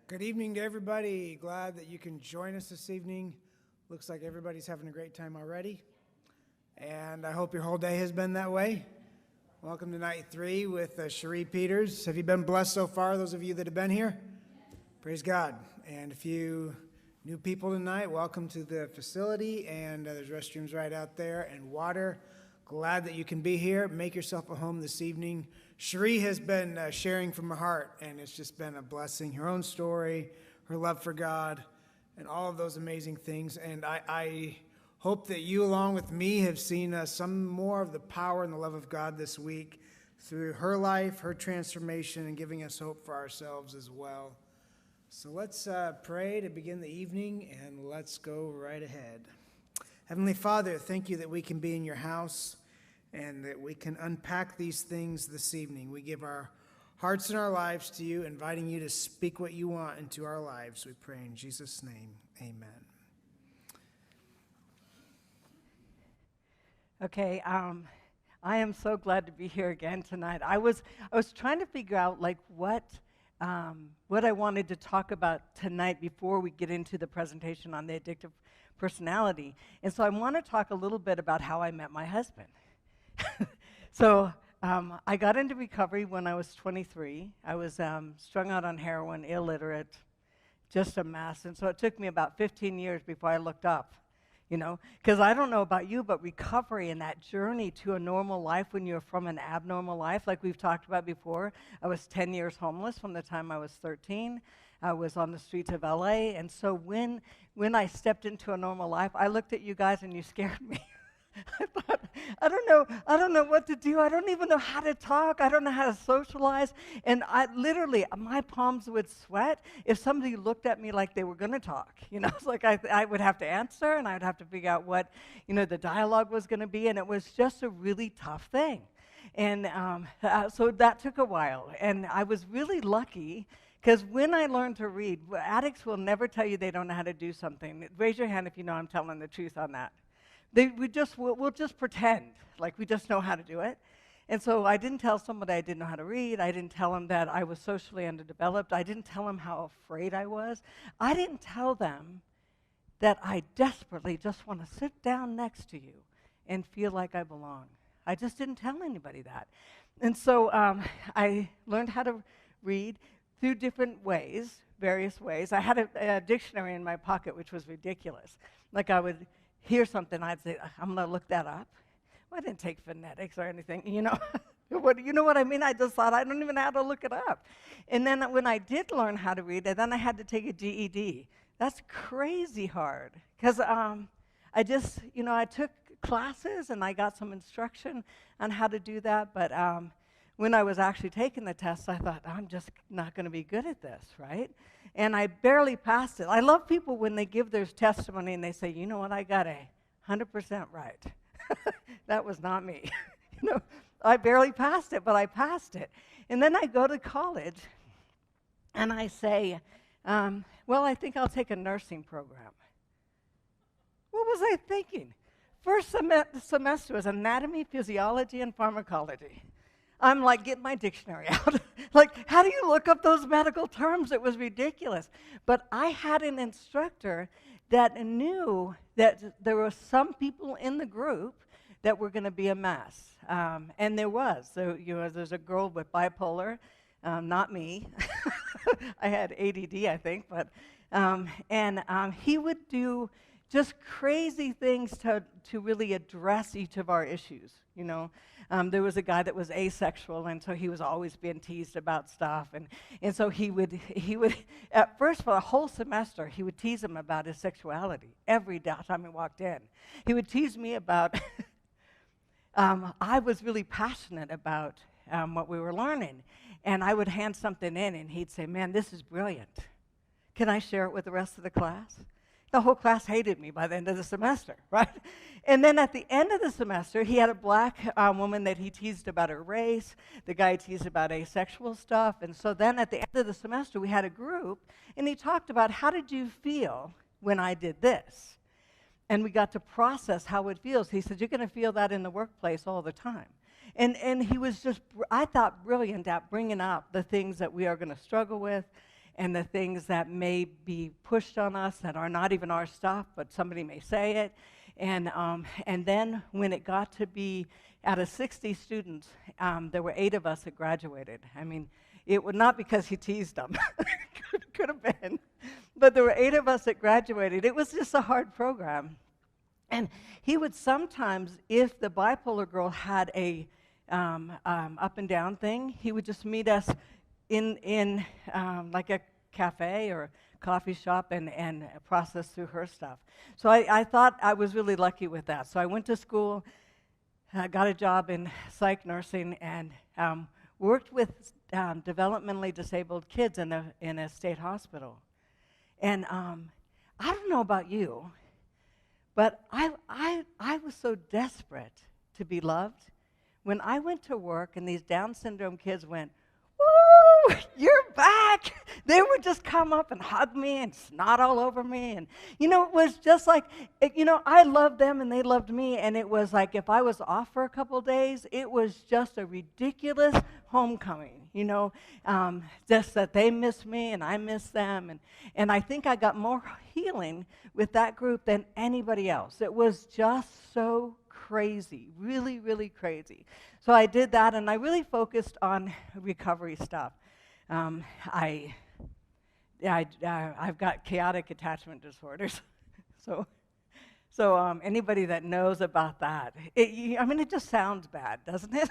Good evening to everybody. Glad that you can join us this evening. Looks like everybody's having a great time already. And I hope your whole day has been that way. Welcome to night 3 with Cherie Peters. Have you been blessed so far, those of you that have been here? Praise God. And a few new people tonight, welcome to the facility. And there's restrooms right out there and water. Glad that you can be here. Make yourself a home this evening. Cherie has been sharing from her heart, and it's just been a blessing. Her own story, her love for God, and all of those amazing things. And I hope that you, along with me, have seen some more of the power and the love of God this week through her life, her transformation, and giving us hope for ourselves as well. So let's pray to begin the evening, and let's go right ahead. Heavenly Father, thank you that we can be in your house and that we can unpack these things this evening. We give our hearts and our lives to you, inviting you to speak what you want into our lives. We pray in Jesus' name, amen. Okay, I am so glad to be here again tonight. I was trying to figure out what I wanted to talk about tonight before we get into the presentation on the addictive personality. And so I want to talk a little bit about how I met my husband. So I got into recovery when I was 23. I was strung out on heroin, illiterate, just a mess. And so it took me about 15 years before I looked up, because I don't know about you, but recovery and that journey to a normal life when you're from an abnormal life, like we've talked about before. I was 10 years homeless from the time I was 13. I was on the streets of LA. And so when I stepped into a normal life, I looked at you guys and you scared me. I thought, I don't know what to do. I don't even know how to talk. I don't know how to socialize. And my palms would sweat if somebody looked at me like they were going to talk. It's like I would have to answer, and I would have to figure out what, the dialogue was going to be. And it was just a really tough thing. And so that took a while. And I was really lucky because when I learned to read, addicts will never tell you they don't know how to do something. Raise your hand if you know I'm telling the truth on that. We'll just pretend like we just know how to do it. And so I didn't tell somebody I didn't know how to read. I didn't tell them that I was socially underdeveloped. I didn't tell them how afraid I was. I didn't tell them that I desperately just want to sit down next to you and feel like I belong. I just didn't tell anybody that. And so I learned how to read through different ways, various ways. I had a dictionary in my pocket, which was ridiculous. Like I would hear something, I'd say, I'm going to look that up. Well, I didn't take phonetics or anything, you know. You know what I mean? I just thought I don't even know how to look it up. And then when I did learn how to read it, then I had to take a GED. That's crazy hard because I just, I took classes and I got some instruction on how to do that. But when I was actually taking the test, I thought, I'm just not going to be good at this, right? And I barely passed it. I love people when they give their testimony and they say, you know what, I got 100% right. That was not me. I barely passed it, but I passed it. And then I go to college and I say, well, I think I'll take a nursing program. What was I thinking? First semester was anatomy, physiology, and pharmacology. I'm like, get my dictionary out. Like, how do you look up those medical terms? It was ridiculous. But I had an instructor that knew that there were some people in the group that were going to be a mess. And there was. So, there's a girl with bipolar, not me. I had ADD, I think. But he would do just crazy things to really address each of our issues, There was a guy that was asexual, and so he was always being teased about stuff. And so he would, at first for a whole semester, he would tease him about his sexuality every time he walked in. He would tease me about, I was really passionate about what we were learning. And I would hand something in, and he'd say, man, this is brilliant. Can I share it with the rest of the class? The whole class hated me by the end of the semester, right? And then at the end of the semester, he had a black woman that he teased about her race. The guy teased about asexual stuff. And so then at the end of the semester, we had a group, and he talked about, how did you feel when I did this? And we got to process how it feels. He said, you're going to feel that in the workplace all the time. And he was just, I thought, brilliant at bringing up the things that we are going to struggle with, and the things that may be pushed on us that are not even our stuff, but somebody may say it. And then when it got to be, out of 60 students, there were 8 of us that graduated. I mean, it was not because he teased them. could have been. But there were 8 of us that graduated. It was just a hard program. And he would sometimes, if the bipolar girl had a up and down thing, he would just meet us in like a cafe or coffee shop and process through her stuff. So I thought I was really lucky with that. So I went to school, got a job in psych nursing, and worked with developmentally disabled kids in a state hospital. And I don't know about you, but I was so desperate to be loved. When I went to work and these Down syndrome kids went, woo, you're back. They would just come up and hug me and snot all over me. And, it was just like, I loved them and they loved me. And it was like if I was off for a couple of days, it was just a ridiculous homecoming, just that they missed me and I missed them. And I think I got more healing with that group than anybody else. It was just so crazy, really, really crazy. So I did that, and I really focused on recovery stuff. I've got chaotic attachment disorders, so anybody that knows about that, it just sounds bad, doesn't it?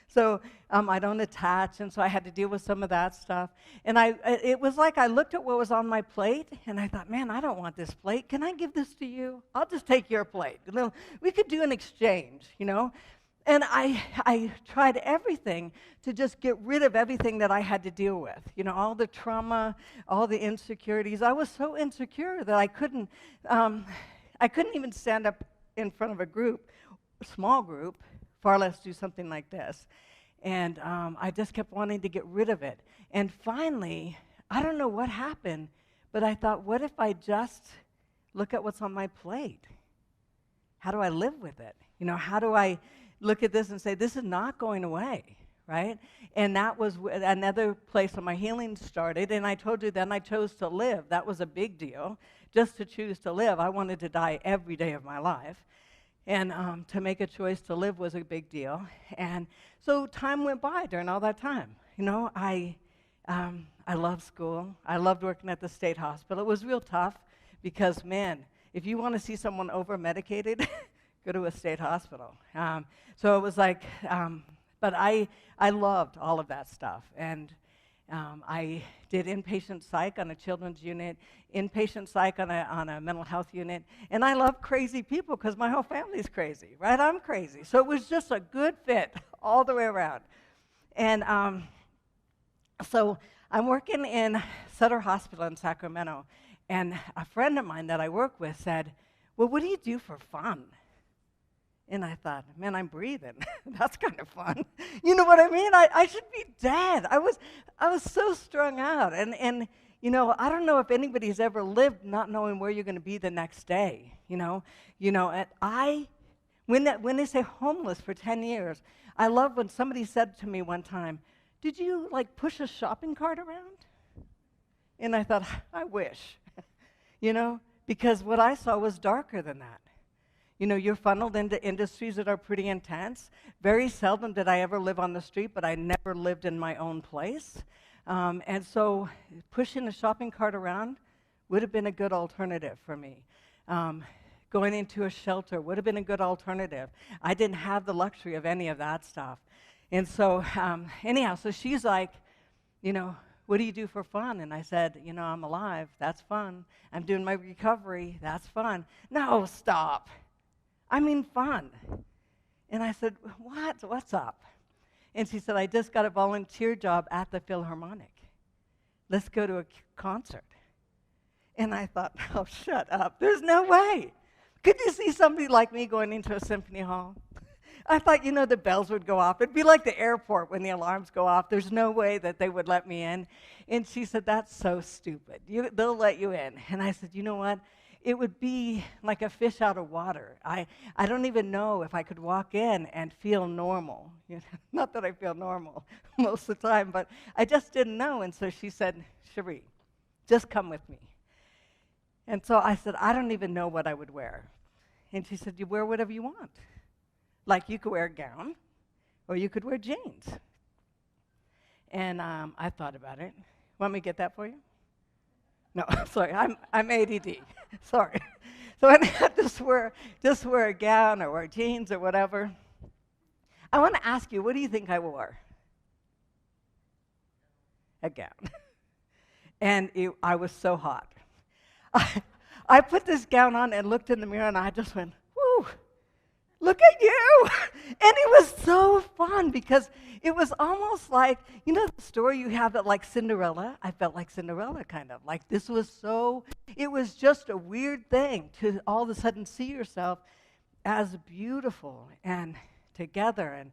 So I don't attach, and so I had to deal with some of that stuff. And it was like I looked at what was on my plate, and I thought, man, I don't want this plate. Can I give this to you? I'll just take your plate. We could do an exchange, And I tried everything to just get rid of everything that I had to deal with, all the trauma, all the insecurities. I was so insecure that I couldn't even stand up in front of a small group, far less do something like this. And I just kept wanting to get rid of it. And finally, I don't know what happened, but I thought, what if I just look at what's on my plate? How do I live with it? How do I look at this and say, this is not going away, right? And that was another place where my healing started. And I told you then I chose to live. That was a big deal, just to choose to live. I wanted to die every day of my life. And to make a choice to live was a big deal. And so time went by during all that time. I loved school. I loved working at the state hospital. It was real tough because, man, if you want to see someone over-medicated, go to a state hospital. So it was like, but I loved all of that stuff. And I did inpatient psych on a children's unit, inpatient psych on a mental health unit, and I love crazy people because my whole family's crazy, right? I'm crazy. So it was just a good fit all the way around. And so I'm working in Sutter Hospital in Sacramento, and a friend of mine that I work with said, well, what do you do for fun? And I thought, man, I'm breathing. That's kind of fun. You know what I mean? I should be dead. I was so strung out. And you know, I don't know if anybody's ever lived not knowing where you're going to be the next day. When they say homeless for 10 years, I love when somebody said to me one time, did you like push a shopping cart around? And I thought, I wish, because what I saw was darker than that. You're funneled into industries that are pretty intense. Very seldom did I ever live on the street, but I never lived in my own place. And so pushing a shopping cart around would have been a good alternative for me. Going into a shelter would have been a good alternative. I didn't have the luxury of any of that stuff. And so anyhow, so she's like, what do you do for fun? And I said, I'm alive. That's fun. I'm doing my recovery. That's fun. No, stop. I mean fun. And I said, what? What's up? And she said, I just got a volunteer job at the Philharmonic. Let's go to a concert. And I thought, oh, shut up. There's no way. Could you see somebody like me going into a symphony hall? I thought, the bells would go off. It'd be like the airport when the alarms go off. There's no way that they would let me in. And she said, that's so stupid. They'll let you in. And I said, you know what? It would be like a fish out of water. I don't even know if I could walk in and feel normal. Not that I feel normal most of the time, but I just didn't know. And so she said, Cherie, just come with me. And so I said, I don't even know what I would wear. And she said, you wear whatever you want. Like you could wear a gown, or you could wear jeans. And I thought about it. Want me to get that for you? No, sorry, I'm ADD. Sorry. So I had to just wear a gown or wear jeans or whatever. I want to ask you, what do you think I wore? A gown. And I was so hot. I put this gown on and looked in the mirror and I just went, whoo, look at you. And it was so fun because it was almost like, the story you have that like Cinderella? I felt like Cinderella kind of. Like it was just a weird thing to all of a sudden see yourself as beautiful and together.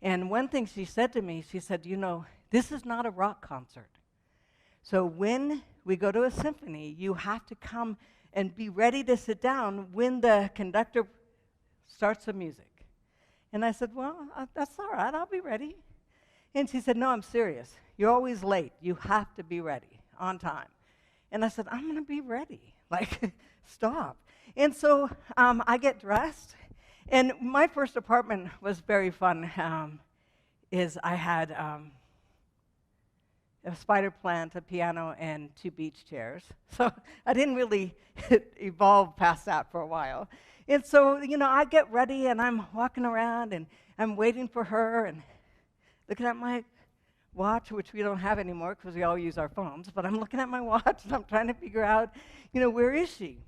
And one thing she said to me, she said, this is not a rock concert. So when we go to a symphony, you have to come and be ready to sit down when the conductor starts the music. And I said, well, that's all right, I'll be ready. And she said, no, I'm serious. You're always late. You have to be ready on time. And I said, I'm going to be ready. Like, stop. And so I get dressed. And my first apartment was very fun. I had a spider plant, a piano, and 2 beach chairs. So I didn't really evolve past that for a while. And so, I get ready, and I'm walking around, and I'm waiting for her, and looking at my watch, which we don't have anymore because we all use our phones, but I'm looking at my watch, and I'm trying to figure out, where is she?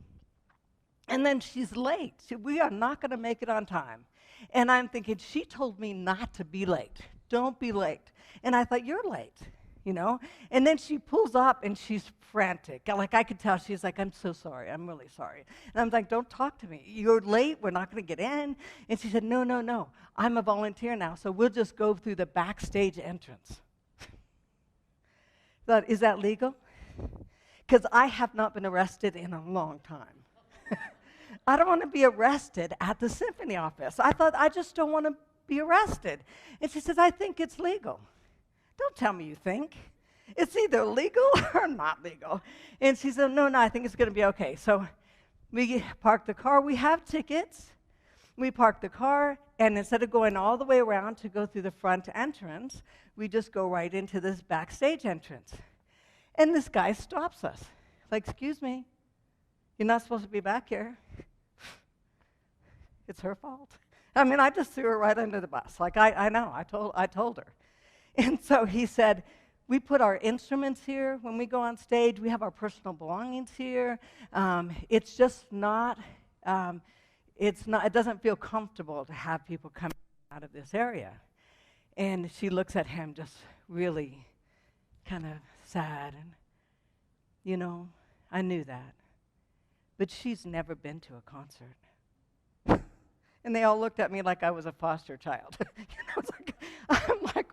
And then she's late. We are not going to make it on time. And I'm thinking, she told me not to be late. Don't be late. And I thought, you're late. And then she pulls up and she's frantic. Like I could tell, she's like, I'm so sorry, I'm really sorry. And I'm like, don't talk to me. You're late, we're not going to get in. And she said, no, I'm a volunteer now, so we'll just go through the backstage entrance. Thought, is that legal? Because I have not been arrested in a long time. I don't want to be arrested at the symphony office. I thought, I just don't want to be arrested. And she says, I think it's legal. Don't tell me you think. It's either legal or not legal. And she said, no, I think it's going to be okay. So we park the car. We have tickets. We park the car, and instead of going all the way around to go through the front entrance, we just go right into this backstage entrance. And this guy stops us. Like, excuse me, you're not supposed to be back here. It's her fault. I mean, I just threw her right under the bus. Like, I know, I told her. And so he said, we put our instruments here when we go on stage. We have our personal belongings here. It's just not, it doesn't feel comfortable to have people come out of this area. And she looks at him just really kind of sad. And, you know, I knew that. But she's never been to a concert. And they all looked at me like I was a foster child. I'm like,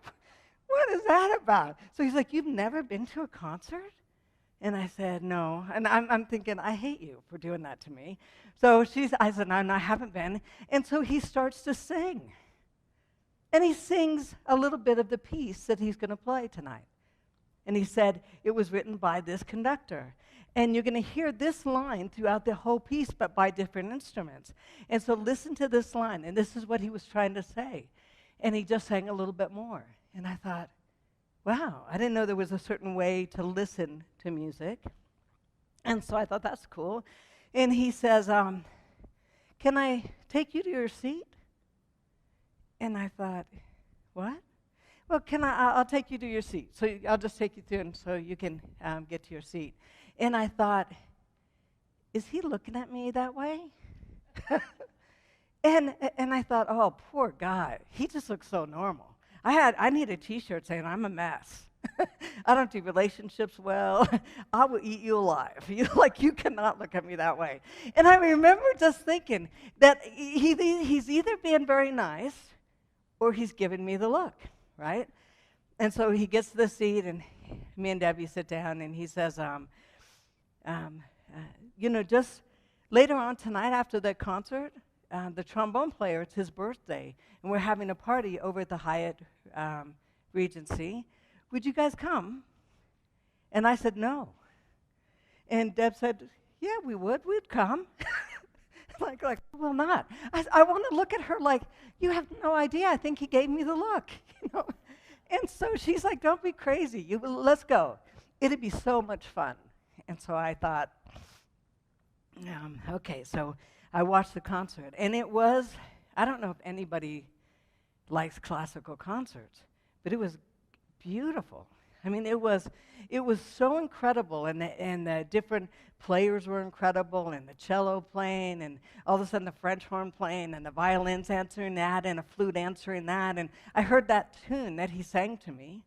what is that about? So he's like, you've never been to a concert? And I said, no. And I'm thinking, I hate you for doing that to me. So I said, no, I haven't been. And so he starts to sing. And he sings a little bit of the piece that he's going to play tonight. And he said, it was written by this conductor. And you're going to hear this line throughout the whole piece, but by different instruments. And so listen to this line, and this is what he was trying to say. And he just sang a little bit more. And I thought, wow, I didn't know there was a certain way to listen to music. And so I thought, that's cool. And he says, can I take you to your seat? And I thought, what? Well, I'll take you to your seat. So I'll just take you through, and so you can get to your seat. And I thought, is he looking at me that way? and I thought, oh, poor guy. He just looks so normal. I need a T-shirt saying I'm a mess. I don't do relationships well. I will eat you alive. You cannot look at me that way. And I remember just thinking that he's either being very nice or he's giving me the look, right? And so he gets to the seat, and me and Debbie sit down, and he says, just later on tonight after the concert, the trombone player, it's his birthday, and we're having a party over at the Hyatt Regency. Would you guys come? And I said, no. And Deb said, yeah, we would. We'd come. like, well, not. I want to look at her like, you have no idea. I think he gave me the look, And so she's like, don't be crazy. Let's go. It'd be so much fun. And so I thought, okay, so I watched the concert. And it was, I don't know if anybody likes classical concerts, but it was beautiful. I mean, it was so incredible, and the different players were incredible, and the cello playing, and all of a sudden the French horn playing, and the violins answering that, and a flute answering that, and I heard that tune that he sang to me,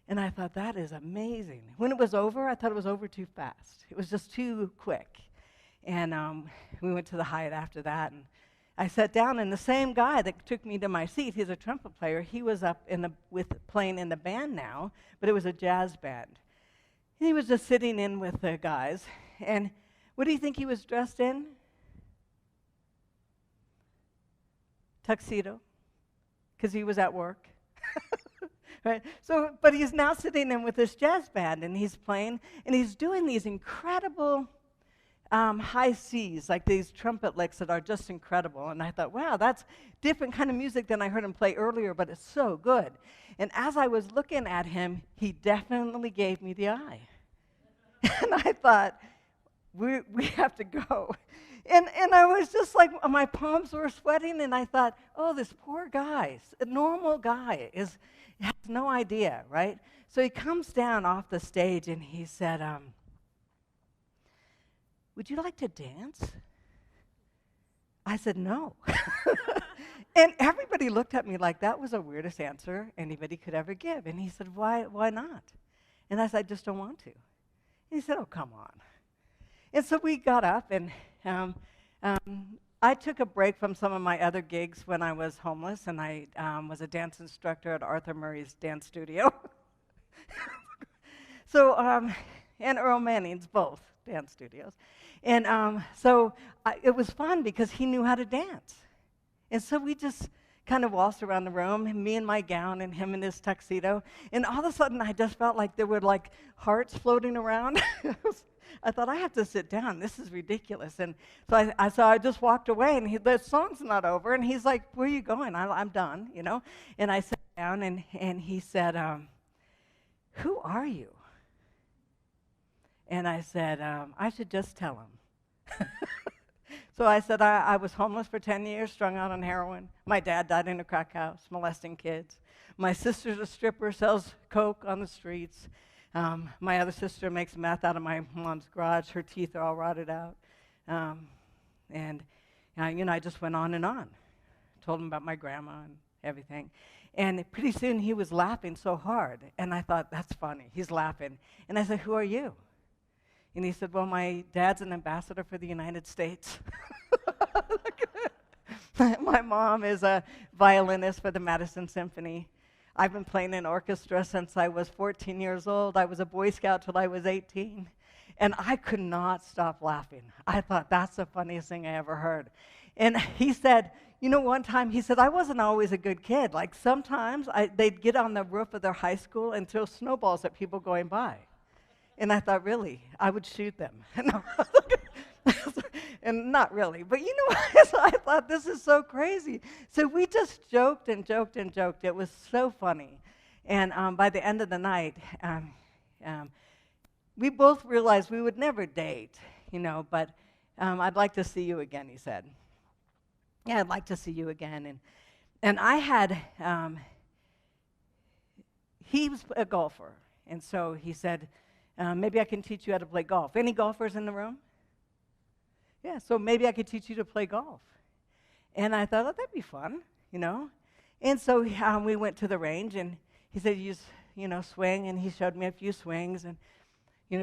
and I thought, that is amazing. When it was over, I thought it was over too fast. It was just too quick, and we went to the Hyatt after that, and I sat down, and the same guy that took me to my seat, he's a trumpet player, he was up playing in the band now, but it was a jazz band. He was just sitting in with the guys, and what do you think he was dressed in? Tuxedo, because he was at work. Right? So, but he's now sitting in with this jazz band, and he's playing, and he's doing these incredible high C's, like these trumpet licks that are just incredible. And I thought, wow, that's different kind of music than I heard him play earlier, but it's so good. And as I was looking at him, he definitely gave me the eye. And I thought, we have to go. And I was just like, my palms were sweating, and I thought, oh, this poor guy, a normal guy, has no idea, right? So he comes down off the stage, and he said, would you like to dance? I said, no. And everybody looked at me like that was the weirdest answer anybody could ever give. And he said, why not? And I said, I just don't want to. And he said, oh, come on. And so we got up, and I took a break from some of my other gigs when I was homeless, and I was a dance instructor at Arthur Murray's dance studio. So, and Earl Manning's, both dance studios. And so it was fun because he knew how to dance. And so we just kind of waltzed around the room, me in my gown and him in his tuxedo. And all of a sudden, I just felt like there were like hearts floating around. I thought, I have to sit down. This is ridiculous. And so I just walked away, and the song's not over. And he's like, where are you going? I'm done, And I sat down, and he said, who are you? And I said, I should just tell him. So I said, I was homeless for 10 years, strung out on heroin. My dad died in a crack house, molesting kids. My sister's a stripper, sells coke on the streets. My other sister makes meth out of my mom's garage. Her teeth are all rotted out. I just went on and on. Told him about my grandma and everything. And pretty soon he was laughing so hard. And I thought, that's funny. He's laughing. And I said, who are you? And he said, well, my dad's an ambassador for the United States. My mom is a violinist for the Madison Symphony. I've been playing in orchestra since I was 14 years old. I was a Boy Scout till I was 18. And I could not stop laughing. I thought, that's the funniest thing I ever heard. And he said, one time he said, I wasn't always a good kid. Like sometimes they'd get on the roof of their high school and throw snowballs at people going by. And I thought, really? I would shoot them. And not really. But so I thought, this is so crazy. So we just joked and joked and joked. It was so funny. And by the end of the night, we both realized we would never date, but I'd like to see you again, he said. Yeah, I'd like to see you again. And I had, he was a golfer. And so he said, maybe I can teach you how to play golf. Any golfers in the room? Yeah, so maybe I could teach you to play golf. And I thought, that'd be fun, And so we went to the range, and he said, you swing, and he showed me a few swings, and,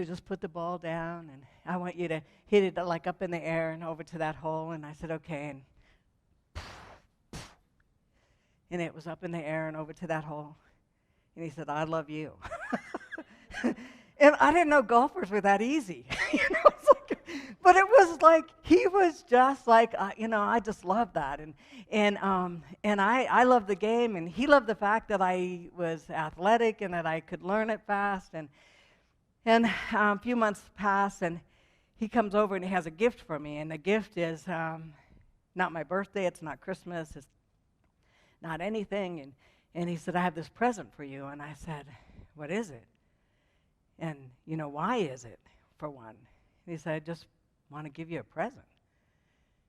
just put the ball down, and I want you to hit it like up in the air and over to that hole. And I said, okay, and it was up in the air and over to that hole. And he said, I love you. And I didn't know golfers were that easy. But it was like, he was just like, I just love that. And I loved the game, and he loved the fact that I was athletic and that I could learn it fast. And a few months pass, and he comes over and he has a gift for me. And the gift is not my birthday, it's not Christmas, it's not anything. And he said, I have this present for you. And I said, what is it? And, why is it, for one? And he said, I just want to give you a present.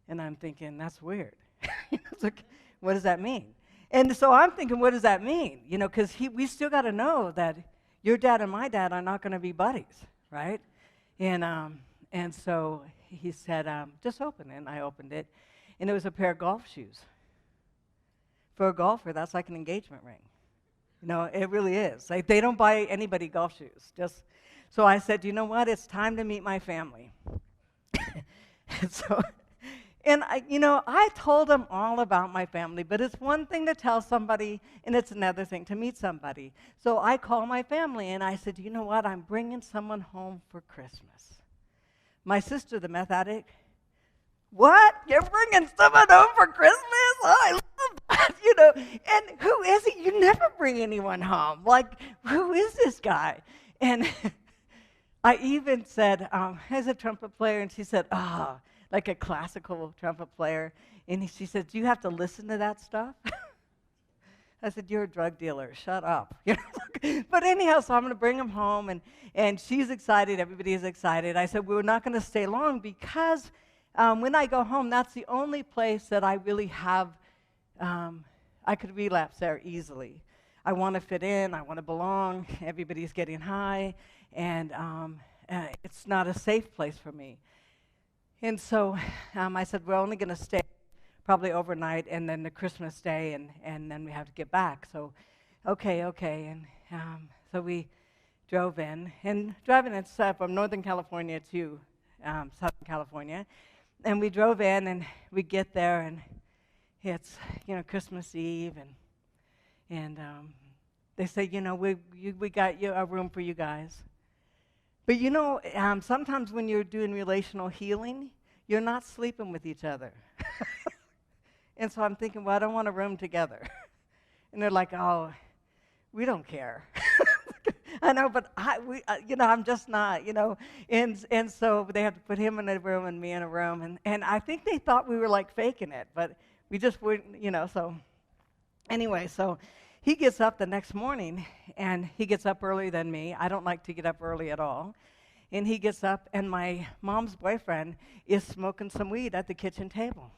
And I'm thinking, that's weird. It's like, what does that mean? And so I'm thinking, what does that mean? Because we still got to know that your dad and my dad are not going to be buddies, right? And so he said, just open it. And I opened it, and it was a pair of golf shoes. For a golfer, that's like an engagement ring. It really is. Like, they don't buy anybody golf shoes. So I said, you know what? It's time to meet my family. I told him all about my family, but it's one thing to tell somebody, and it's another thing to meet somebody. So I called my family, and I said, you know what? I'm bringing someone home for Christmas. My sister, the meth addict, what? You're bringing someone home for Christmas? Oh, I love that, And who is he? You never bring anyone home. Like, who is this guy? And I even said, he's a trumpet player, and she said, like a classical trumpet player. And she said, do you have to listen to that stuff? I said, you're a drug dealer. Shut up. But anyhow, so I'm going to bring him home, and she's excited. Everybody is excited. I said, we're not going to stay long because when I go home, that's the only place that I really have, I could relapse there easily. I want to fit in. I want to belong. Everybody's getting high, and it's not a safe place for me. And so I said, we're only going to stay probably overnight, and then the Christmas day, and then we have to get back. So, okay. And so we drove in, and driving from Northern California to Southern California. And we drove in, and we get there, and it's, Christmas Eve, and they say, we got a room for you guys. But sometimes when you're doing relational healing, you're not sleeping with each other. And so I'm thinking, well, I don't want a room together. And they're like, oh, we don't care. I know, but I'm just not, And so they have to put him in a room and me in a room. And I think they thought we were like faking it, but we just weren't, so. Anyway, so he gets up the next morning, and he gets up earlier than me. I don't like to get up early at all. And he gets up, and my mom's boyfriend is smoking some weed at the kitchen table.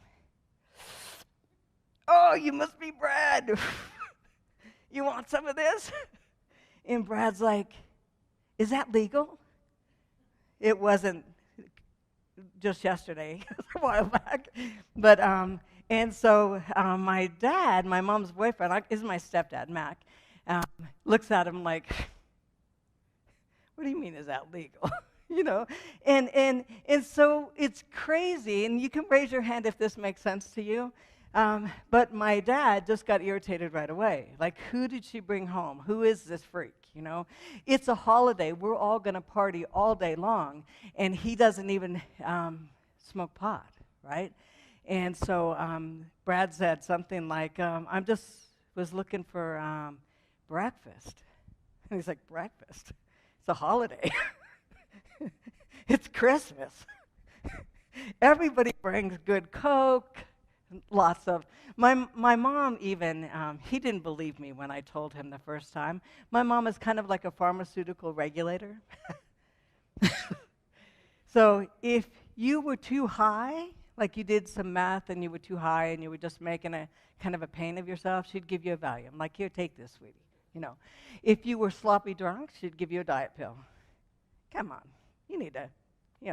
Oh, you must be Brad. You want some of this? And Brad's like, is that legal? It wasn't just yesterday, a while back. But, and so my dad, my mom's boyfriend, is my stepdad, Mac, looks at him like, what do you mean, is that legal? You know, and so it's crazy, and you can raise your hand if this makes sense to you. But my dad just got irritated right away. Like, who did she bring home? Who is this freak? You know, it's a holiday. We're all going to party all day long, and he doesn't even smoke pot, right? And so Brad said something like, "I'm just was looking for breakfast," and he's like, "Breakfast? It's a holiday." It's Christmas. Everybody brings good Coke, lots of. My mom even, he didn't believe me when I told him the first time. My mom is kind of like a pharmaceutical regulator. So if you were too high, like you did some meth and you were too high and you were just making a kind of a pain of yourself, she'd give you a Valium. Like, here, take this, sweetie. You know, if you were sloppy drunk, she'd give you a diet pill. Come on. You need to,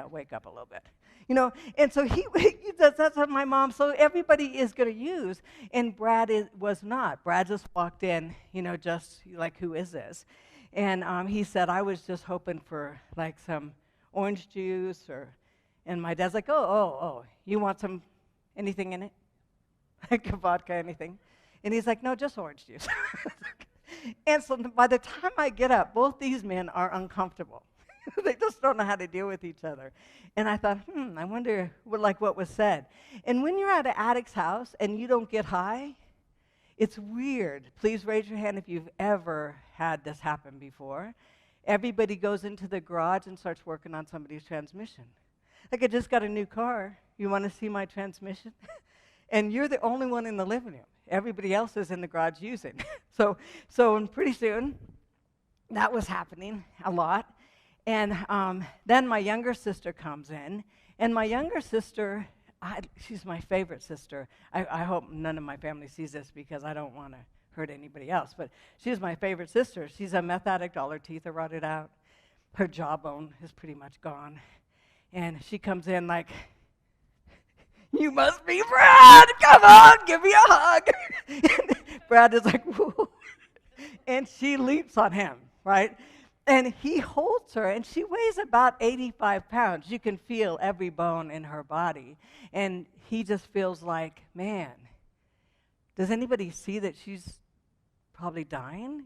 wake up a little bit. You know, and so that's what my mom, so everybody is going to use, and Brad was not. Brad just walked in, just like, who is this? And he said, I was just hoping for, like, some orange juice, and my dad's like, oh, you want anything in it? Like vodka, anything? And he's like, no, just orange juice. And so by the time I get up, both these men are uncomfortable. They just don't know how to deal with each other. And I thought, I wonder what was said. And when you're at an addict's house and you don't get high, it's weird. Please raise your hand if you've ever had this happen before. Everybody goes into the garage and starts working on somebody's transmission. Like, I just got a new car. You want to see my transmission? And you're the only one in the living room. Everybody else is in the garage using. So pretty soon, that was happening a lot. And then my younger sister comes in, and my younger sister, she's my favorite sister. I hope none of my family sees this because I don't want to hurt anybody else, but she's my favorite sister. She's a meth addict. All her teeth are rotted out. Her jawbone is pretty much gone. And she comes in like, you must be Brad. Come on, give me a hug. And Brad is like, whoa. And she leaps on him, right? And he holds her, and she weighs about 85 pounds. You can feel every bone in her body. And he just feels like, man, does anybody see that she's probably dying?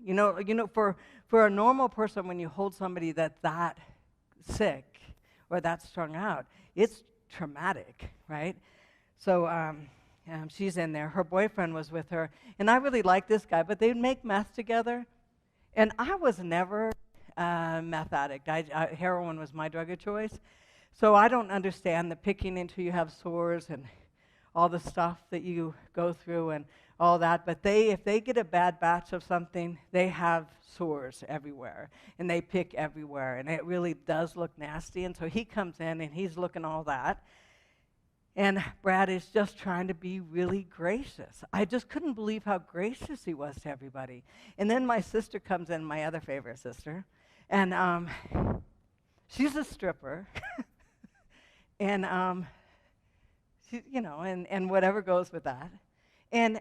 For a normal person, when you hold somebody that's that sick or that strung out, it's traumatic, right? So she's in there. Her boyfriend was with her. And I really like this guy, but they'd make meth together. And I was never meth addict. Heroin was my drug of choice. So I don't understand the picking until you have sores and all the stuff that you go through and all that. But if they get a bad batch of something, they have sores everywhere. And they pick everywhere. And it really does look nasty. And so he comes in and he's looking all that. And Brad is just trying to be really gracious. I just couldn't believe how gracious he was to everybody. And then my sister comes in, my other favorite sister. And she's a stripper, and she, and whatever goes with that. And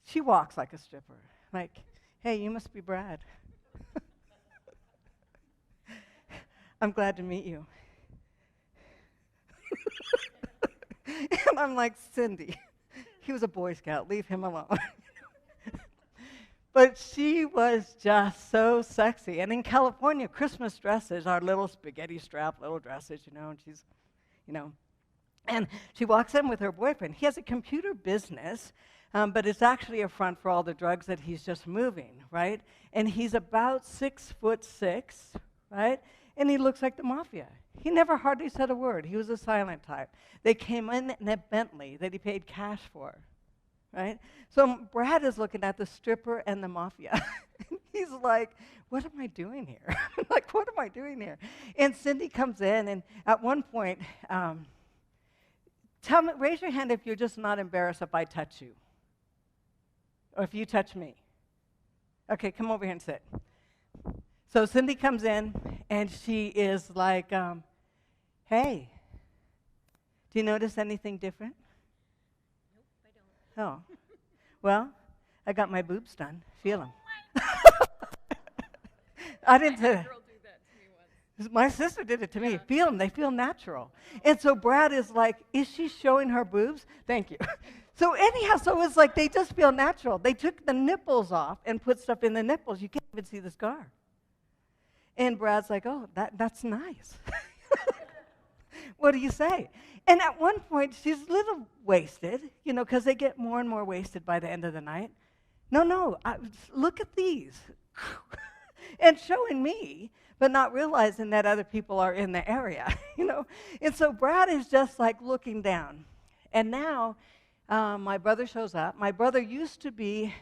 she walks like a stripper, like, hey, you must be Brad. I'm glad to meet you. And I'm like, Cindy, he was a Boy Scout, leave him alone. But she was just so sexy. And in California, Christmas dresses are little spaghetti strap little dresses, and she's, and she walks in with her boyfriend. He has a computer business, but it's actually a front for all the drugs that he's just moving, right? And he's about 6'6", right? And he looks like the mafia. He never hardly said a word. He was a silent type. They came in a Bentley that he paid cash for. right? So Brad is looking at the stripper and the mafia. He's like, what am I doing here? Like, what am I doing here? And Cindy comes in, and at one point, raise your hand if you're just not embarrassed if I touch you, or if you touch me. Okay, come over here and sit. So Cindy comes in, and she is like, hey, do you notice anything different? Nope, I don't. Oh, well, I got my boobs done. Feel them. I didn't say that. My sister did it to me. Feel them. They feel natural. And so Brad is like, is she showing her boobs? Thank you. So anyhow, so it's like they just feel natural. They took the nipples off and put stuff in the nipples. You can't even see the scar. And Brad's like, oh, that's nice. What do you say? And at one point, she's a little wasted, because they get more and more wasted by the end of the night. No, look at these. And showing me, but not realizing that other people are in the area, And so Brad is just like looking down. And now my brother shows up. My brother used to be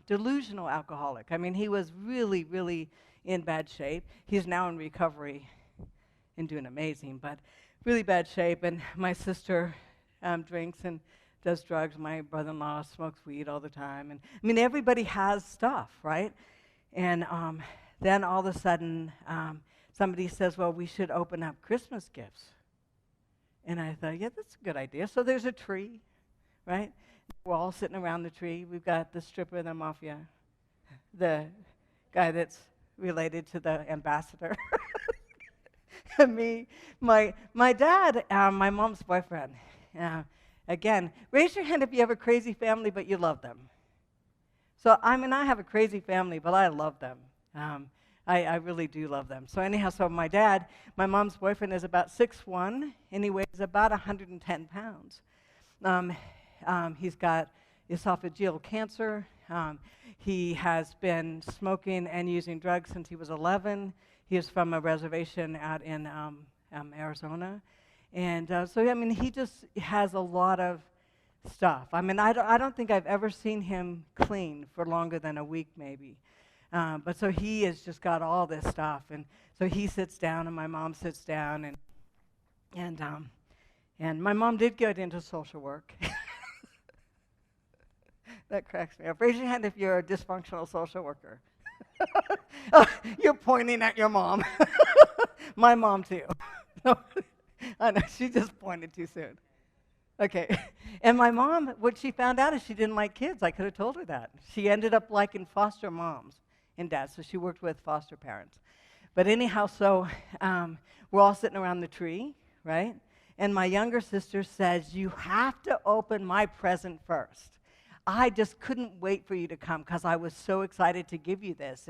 delusional alcoholic. I mean, he was really, really in bad shape. He's now in recovery and doing amazing, but really bad shape. And my sister drinks and does drugs. My brother-in-law smokes weed all the time. And I mean, everybody has stuff, right? And then all of a sudden, somebody says, well, we should open up Christmas gifts. And I thought, yeah, that's a good idea. So there's a tree, right? We're all sitting around the tree. We've got the stripper and the mafia, the guy that's related to the ambassador, and me, my dad, my mom's boyfriend. Again, raise your hand if you have a crazy family, but you love them. So, I have a crazy family, but I love them. I really do love them. So anyhow, so my dad, my mom's boyfriend, is about 6'1", and he weighs about 110 pounds. He's got esophageal cancer. He has been smoking and using drugs since he was 11. He is from a reservation out in Arizona. And he just has a lot of stuff. I don't think I've ever seen him clean for longer than a week, maybe. But so he has just got all this stuff, and so he sits down, and my mom sits down, and my mom did get into social work. That cracks me up. Raise your hand if you're a dysfunctional social worker. Oh, you're pointing at your mom. My mom too. I know, she just pointed too soon. Okay, and my mom, what she found out is she didn't like kids. I could have told her that. She ended up liking foster moms and dads, so she worked with foster parents. But anyhow, so we're all sitting around the tree, right? And my younger sister says, you have to open my present first. I just couldn't wait for you to come because I was so excited to give you this.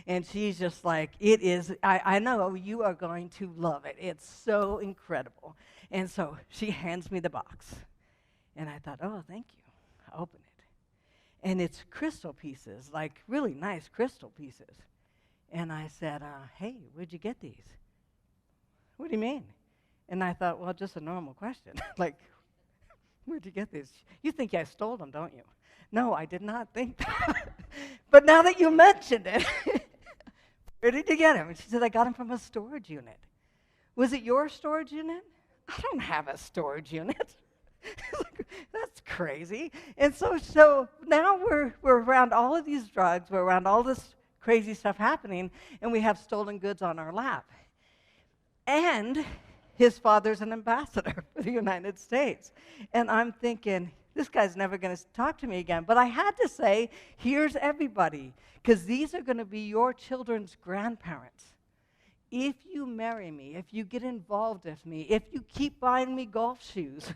And she's just like, it is, I know you are going to love it. It's so incredible. And so she hands me the box. And I thought, oh, thank you. I open it. And it's crystal pieces, like really nice crystal pieces. And I said, hey, where'd you get these? What do you mean? And I thought, well, just a normal question. Like, where'd you get these? You think I stole them, don't you? No, I did not think that. But now that you mentioned it, where did you get them? And she said, I got them from a storage unit. Was it your storage unit? I don't have a storage unit. That's crazy. And so now we're around all of these drugs, we're around all this crazy stuff happening, and we have stolen goods on our lap. And his father's an ambassador for the United States. And I'm thinking, this guy's never going to talk to me again. But I had to say, here's everybody, because these are going to be your children's grandparents. If you marry me, if you get involved with me, if you keep buying me golf shoes,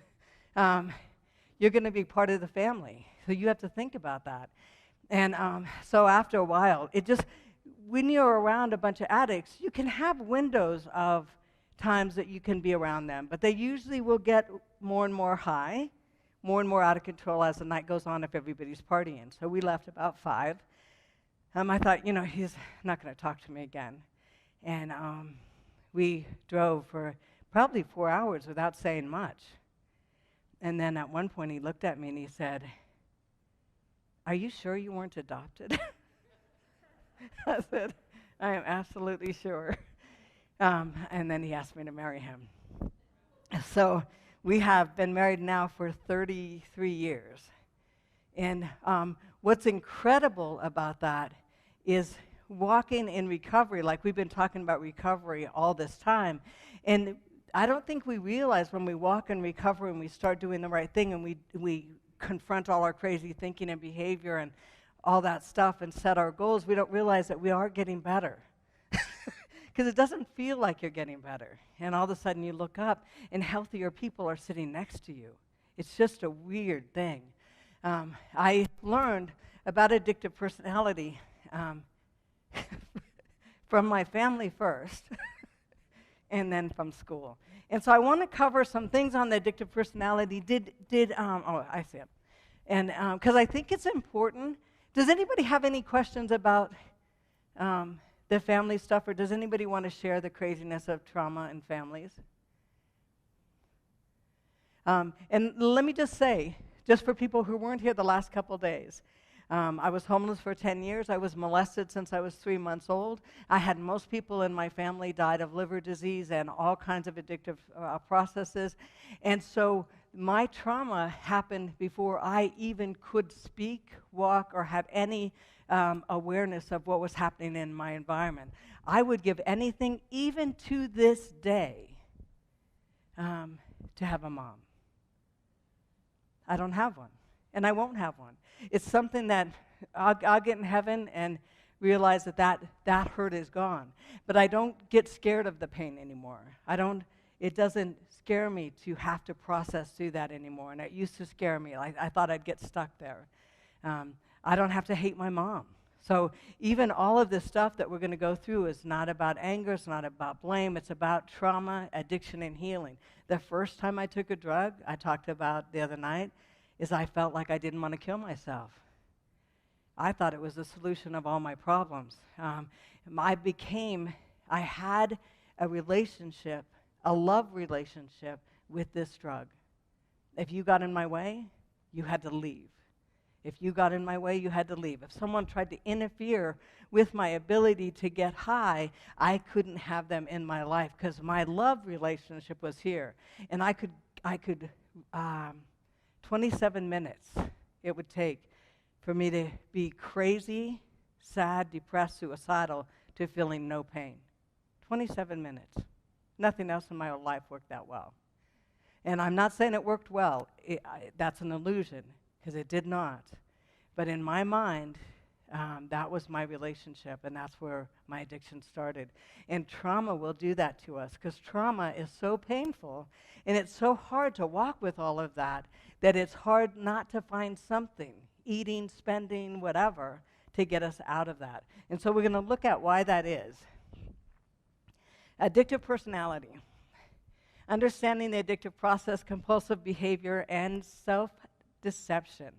you're going to be part of the family. So you have to think about that. And so after a while, when you're around a bunch of addicts, you can have windows of times that you can be around them, but they usually will get more and more high, more and more out of control as the night goes on if everybody's partying. So we left about 5. I thought, he's not going to talk to me again. And we drove for probably 4 hours without saying much. And then at one point he looked at me and he said, "Are you sure you weren't adopted?" I said, "I am absolutely sure." And then he asked me to marry him. So we have been married now for 33 years. And what's incredible about that is walking in recovery, like we've been talking about recovery all this time. And I don't think we realize when we walk in recovery and we start doing the right thing and we confront all our crazy thinking and behavior and all that stuff and set our goals, we don't realize that we are getting better. Because it doesn't feel like you're getting better. And all of a sudden you look up and healthier people are sitting next to you. It's just a weird thing. I learned about addictive personality from my family first and then from school. And so I want to cover some things on the addictive personality. I see it. And because I think it's important. Does anybody have any questions about the family stuff, or does anybody want to share the craziness of trauma in families? And let me just say, just for people who weren't here the last couple days, I was homeless for 10 years. I was molested since I was 3 months old. I had most people in my family died of liver disease and all kinds of addictive processes. And so my trauma happened before I even could speak, walk, or have any awareness of what was happening in my environment. I would give anything, even to this day, to have a mom. I don't have one, and I won't have one. It's something that I'll get in heaven and realize that hurt is gone. But I don't get scared of the pain anymore. It doesn't scare me to have to process through that anymore, and it used to scare me. I thought I'd get stuck there. I don't have to hate my mom. So even all of this stuff that we're going to go through is not about anger, it's not about blame, it's about trauma, addiction, and healing. The first time I took a drug, I talked about the other night, is I felt like I didn't want to kill myself. I thought it was the solution of all my problems. I had a relationship, a love relationship with this drug. If you got in my way, you had to leave. If you got in my way, you had to leave. If someone tried to interfere with my ability to get high, I couldn't have them in my life because my love relationship was here. And I could 27 minutes it would take for me to be crazy, sad, depressed, suicidal, to feeling no pain. 27 minutes. Nothing else in my life worked that well. And I'm not saying it worked well. That's an illusion, because it did not. But in my mind, that was my relationship, and that's where my addiction started. And trauma will do that to us, because trauma is so painful, and it's so hard to walk with all of that, that it's hard not to find something, eating, spending, whatever, to get us out of that. And so we're going to look at why that is. Addictive personality. Understanding the addictive process, compulsive behavior, and self-deception.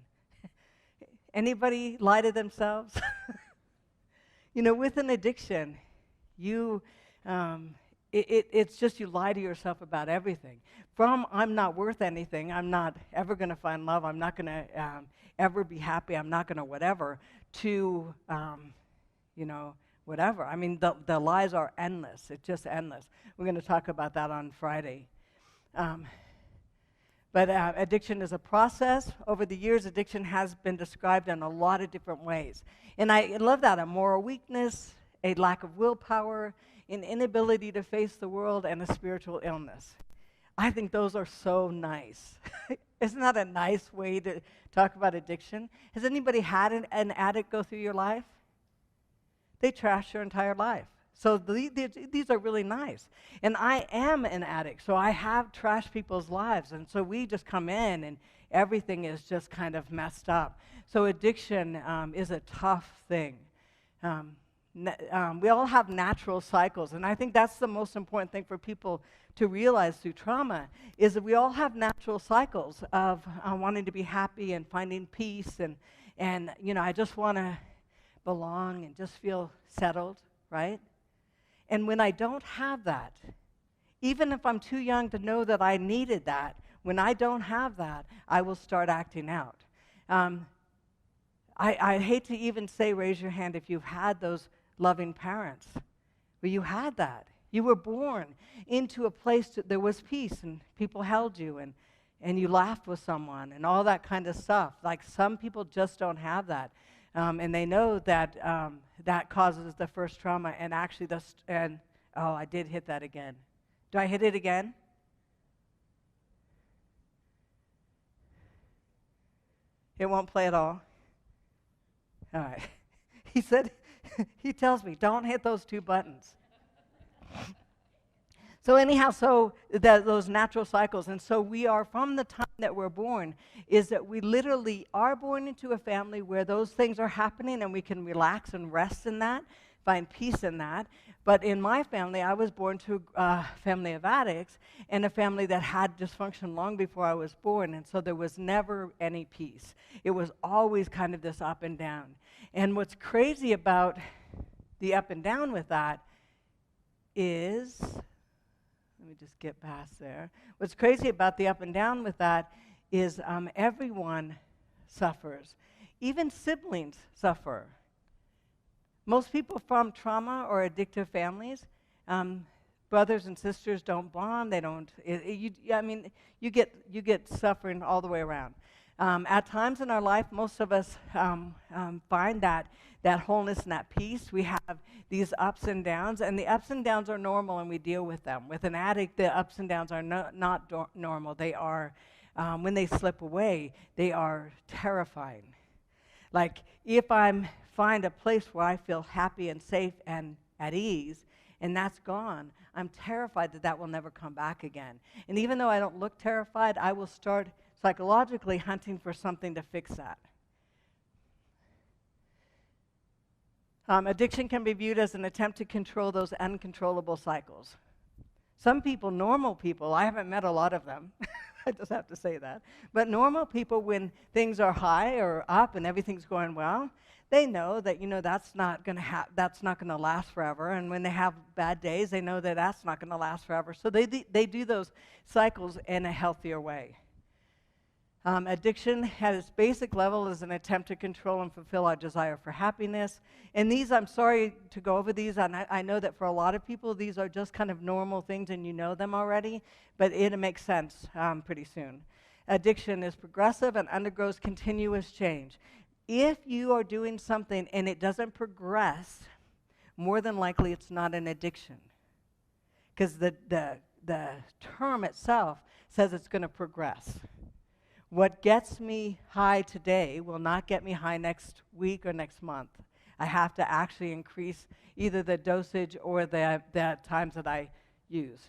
Anybody lie to themselves? With an addiction, it's just you lie to yourself about everything. From I'm not worth anything, I'm not ever going to find love, I'm not going to ever be happy, I'm not going to whatever, to, whatever. I mean, the lies are endless. It's just endless. We're going to talk about that on Friday. But addiction is a process. Over the years, addiction has been described in a lot of different ways. And I love that, a moral weakness, a lack of willpower, an inability to face the world, and a spiritual illness. I think those are so nice. Isn't that a nice way to talk about addiction? Has anybody had an addict go through your life? They trash your entire life. So these are really nice. And I am an addict, so I have trashed people's lives. And so we just come in and everything is just kind of messed up. So addiction is a tough thing. We all have natural cycles, and I think that's the most important thing for people to realize through trauma, is that we all have natural cycles of wanting to be happy and finding peace, and I just want to belong and just feel settled, right? And when I don't have that, even if I'm too young to know that I needed that, when I don't have that, I will start acting out. I hate to even say raise your hand if you've had those loving parents, but you had that. You were born into a place that there was peace and people held you and you laughed with someone and all that kind of stuff. Like some people just don't have that. And they know that that causes the first trauma. And actually, oh, I did hit that again. Do I hit it again? It won't play at all? All right. He said, he tells me, don't hit those two buttons. So anyhow, those natural cycles, and so we are, from the time that we're born, is that we literally are born into a family where those things are happening and we can relax and rest in that, find peace in that. But in my family, I was born to a family of addicts and a family that had dysfunction long before I was born, and so there was never any peace. It was always kind of this up and down. And what's crazy about the up and down with that is, let me just get past there. What's crazy about the up and down with that is everyone suffers. Even siblings suffer. Most people from trauma or addictive families, brothers and sisters don't bond. They don't. You get suffering all the way around. At times in our life, most of us find that wholeness and that peace. We have these ups and downs, and the ups and downs are normal, and we deal with them. With an addict, the ups and downs are not normal. They are, when they slip away, they are terrifying. Like, if I find a place where I feel happy and safe and at ease, and that's gone, I'm terrified that will never come back again. And even though I don't look terrified, I will start psychologically hunting for something to fix that. Addiction can be viewed as an attempt to control those uncontrollable cycles. Some people, normal people, I haven't met a lot of them, I just have to say that, but normal people, when things are high or up and everything's going well, they know that, that's not going to last forever. And when they have bad days, they know that that's not going to last forever. So they do those cycles in a healthier way. Addiction at its basic level is an attempt to control and fulfill our desire for happiness. And these, I'm sorry to go over these, and I know that for a lot of people, these are just kind of normal things and you know them already, but it'll make sense pretty soon. Addiction is progressive and undergoes continuous change. If you are doing something and it doesn't progress, more than likely it's not an addiction. Because the term itself says it's going to progress. What gets me high today will not get me high next week or next month. I have to actually increase either the dosage or the times that I use.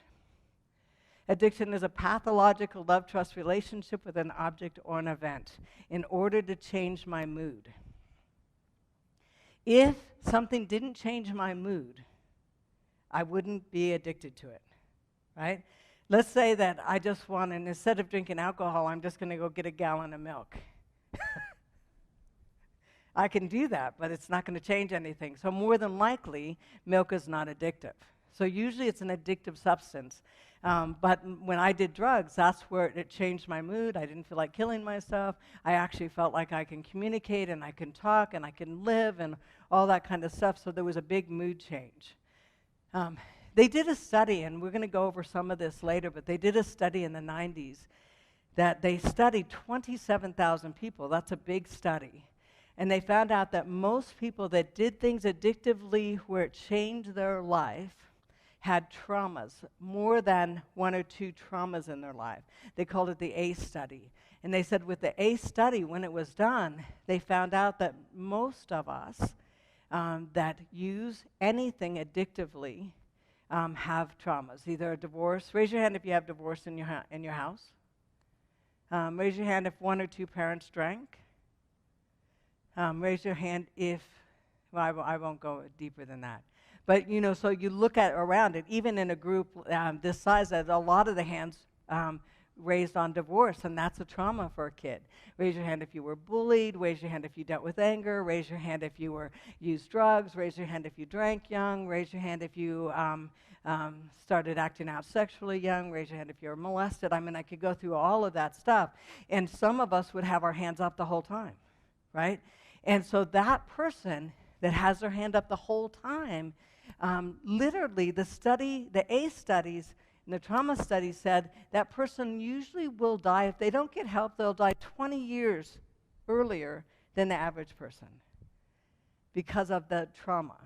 Addiction is a pathological love-trust relationship with an object or an event in order to change my mood. If something didn't change my mood, I wouldn't be addicted to it, right? Let's say that I just want, and instead of drinking alcohol, I'm just going to go get a gallon of milk. I can do that, but it's not going to change anything. So more than likely, milk is not addictive. So usually it's an addictive substance. But when I did drugs, that's where it changed my mood. I didn't feel like killing myself. I actually felt like I can communicate and I can talk and I can live and all that kind of stuff. So there was a big mood change. They did a study, and we're going to go over some of this later, but they did a study in the 90s that they studied 27,000 people. That's a big study. And they found out that most people that did things addictively where it changed their life had traumas, more than one or two traumas in their life. They called it the ACE study. And they said with the ACE study, when it was done, they found out that most of us that use anything addictively have traumas, either a divorce. Raise your hand if you have divorce in your house. Raise your hand if one or two parents drank. Raise your hand if, well, I won't go deeper than that. But, so you look at around it, even in a group this size, there's a lot of the hands raised on divorce, and that's a trauma for a kid. Raise your hand if you were bullied. Raise your hand if you dealt with anger. Raise your hand if you used drugs. Raise your hand if you drank young. Raise your hand if you started acting out sexually young. Raise your hand if you were molested. I mean, I could go through all of that stuff, and some of us would have our hands up the whole time, right? And so that person that has their hand up the whole time, literally the ACE studies and the trauma studies said that person usually will die, if they don't get help, they'll die 20 years earlier than the average person because of the trauma,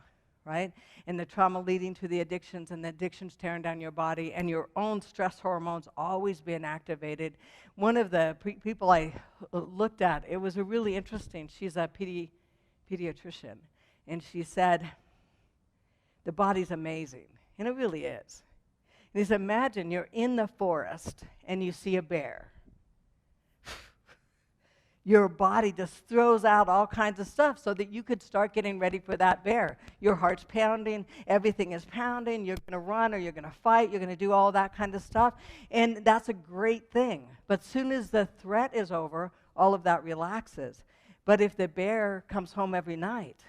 right? And the trauma leading to the addictions, and the addictions tearing down your body, and your own stress hormones always being activated. One of the people I looked at, it was a really interesting, she's a pediatrician, and she said, the body's amazing, and it really is. And he said, imagine you're in the forest and you see a bear. Your body just throws out all kinds of stuff so that you could start getting ready for that bear. Your heart's pounding, everything is pounding, you're going to run or you're going to fight, you're going to do all that kind of stuff, and that's a great thing. But soon as the threat is over, all of that relaxes. But if the bear comes home every night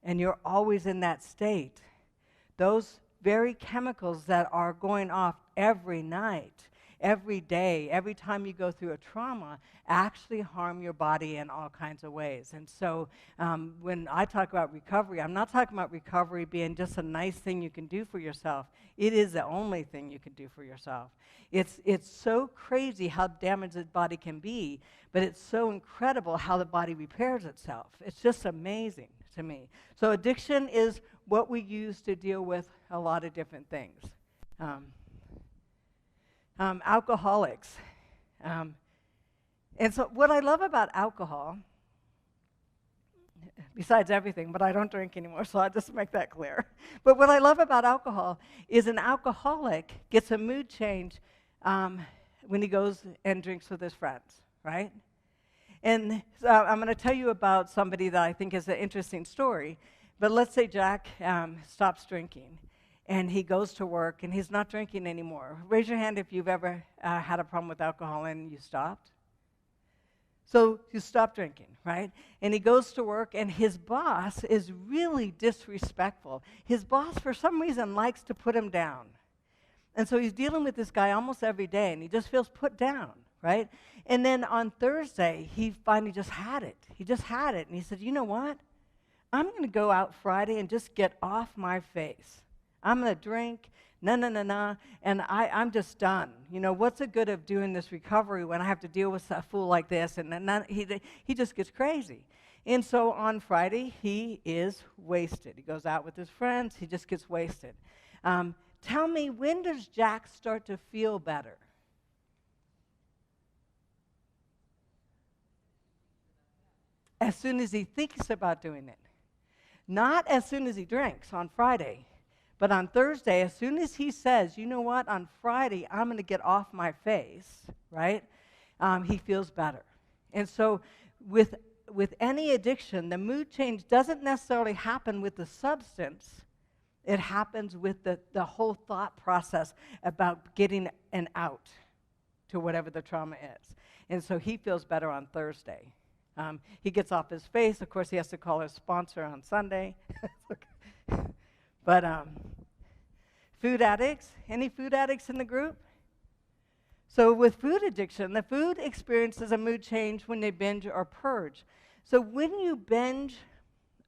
and you're always in that state, those very chemicals that are going off every night, every day, every time you go through a trauma, actually harm your body in all kinds of ways. And so when I talk about recovery, I'm not talking about recovery being just a nice thing you can do for yourself. It is the only thing you can do for yourself. It's so crazy how damaged the body can be, but it's so incredible how the body repairs itself. It's just amazing to me. So addiction is what we use to deal with a lot of different things. Alcoholics. And so what I love about alcohol, besides everything, but I don't drink anymore, so I'll just make that clear. But what I love about alcohol is an alcoholic gets a mood change when he goes and drinks with his friends, right? And so I'm going to tell you about somebody that I think is an interesting story. But let's say Jack stops drinking, and he goes to work, and he's not drinking anymore. Raise your hand if you've ever had a problem with alcohol and you stopped. So you stop drinking, right? And he goes to work, and his boss is really disrespectful. His boss, for some reason, likes to put him down. And so he's dealing with this guy almost every day, and he just feels put down, right? And then on Thursday, he finally just had it. He just had it, and he said, you know what? I'm going to go out Friday and just get off my face. I'm going to drink, and I'm just done. You know, what's the good of doing this recovery when I have to deal with a fool like this? And then he just gets crazy. And so on Friday, he is wasted. He goes out with his friends. He just gets wasted. Tell me, when does Jack start to feel better? As soon as he thinks about doing it. Not as soon as he drinks on Friday, but on Thursday, as soon as he says, you know what, on Friday, I'm going to get off my face, right, he feels better. And so with any addiction, the mood change doesn't necessarily happen with the substance. It happens with the whole thought process about getting an out to whatever the trauma is. And so he feels better on Thursday. He gets off his face. Of course, he has to call his sponsor on Sunday. But food addicts, any food addicts in the group? So with food addiction, the food experiences a mood change when they binge or purge. So when you binge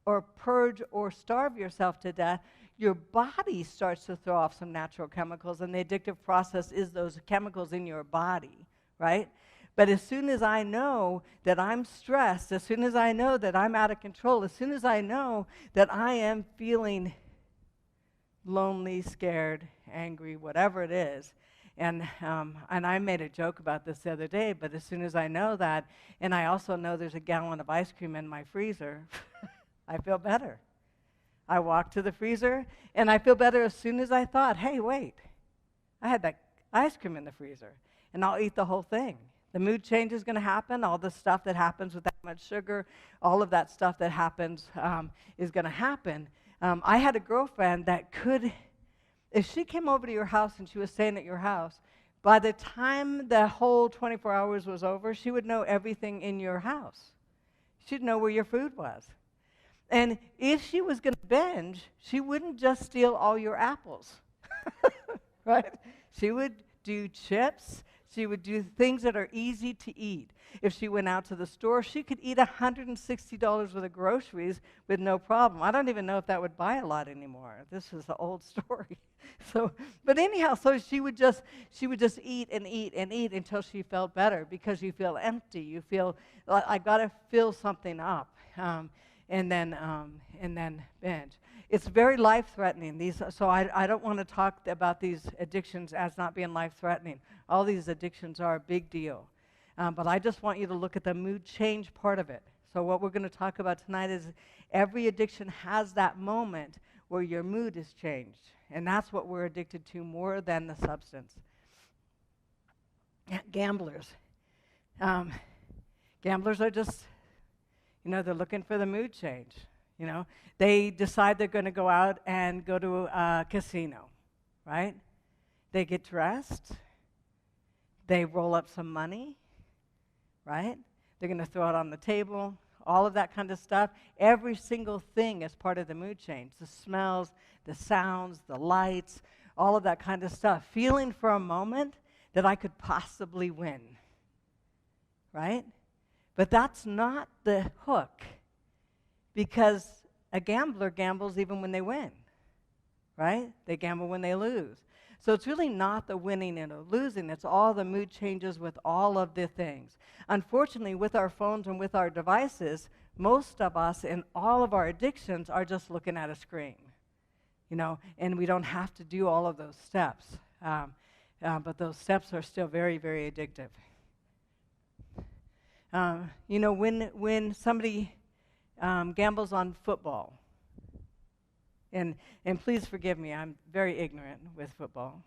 or purge or starve yourself to death, your body starts to throw off some natural chemicals, and the addictive process is those chemicals in your body, right? But as soon as I know that I'm stressed, as soon as I know that I'm out of control, as soon as I know that I am feeling lonely, scared, angry, whatever it is, and I made a joke about this the other day, but as soon as I know that, and I also know there's a gallon of ice cream in my freezer, I feel better. I walk to the freezer, and I feel better as soon as I thought, hey, wait, I had that ice cream in the freezer, and I'll eat the whole thing. The mood change is going to happen. All the stuff that happens with that much sugar, all of that stuff that happens is going to happen. I had a girlfriend that could, if she came over to your house and she was staying at your house, by the time the whole 24 hours was over, she would know everything in your house. She'd know where your food was. And if she was going to binge, she wouldn't just steal all your apples, right? She would do chips. She would do things that are easy to eat. If she went out to the store, she could eat $160 worth of groceries with no problem. I don't even know if that would buy a lot anymore. This is an old story. But anyhow, so she would just eat and eat and eat until she felt better, because you feel empty. You feel like, I got to fill something up, and then binge. It's very life-threatening. So I don't want to talk about these addictions as not being life-threatening. All these addictions are a big deal. But I just want you to look at the mood change part of it. So what we're going to talk about tonight is every addiction has that moment where your mood is changed. And that's what we're addicted to more than the substance. Gamblers. Gamblers are just, they're looking for the mood change. They decide they're going to go out and go to a casino, right? They get dressed. They roll up some money, right? They're going to throw it on the table, all of that kind of stuff. Every single thing is part of the mood change. The smells, the sounds, the lights, all of that kind of stuff. Feeling for a moment that I could possibly win, right? But that's not the hook, because a gambler gambles even when they win, right? They gamble when they lose. So it's really not the winning and the losing. It's all the mood changes with all of the things. Unfortunately, with our phones and with our devices, most of us in all of our addictions are just looking at a screen, and we don't have to do all of those steps. But those steps are still very, very addictive. When somebody gambles on football, and please forgive me, I'm very ignorant with football.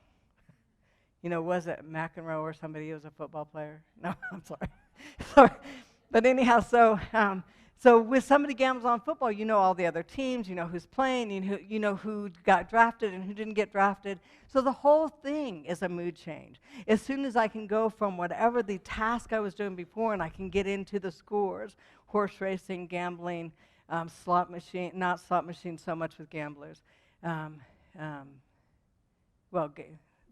Was it McEnroe or somebody who was a football player? No, I'm sorry. Sorry. But anyhow, so with somebody gambles on football, you know all the other teams, you know who's playing, you know who got drafted and who didn't get drafted. So the whole thing is a mood change. As soon as I can go from whatever the task I was doing before and I can get into the scores, horse racing, gambling, slot machine, not slot machines so much with gamblers,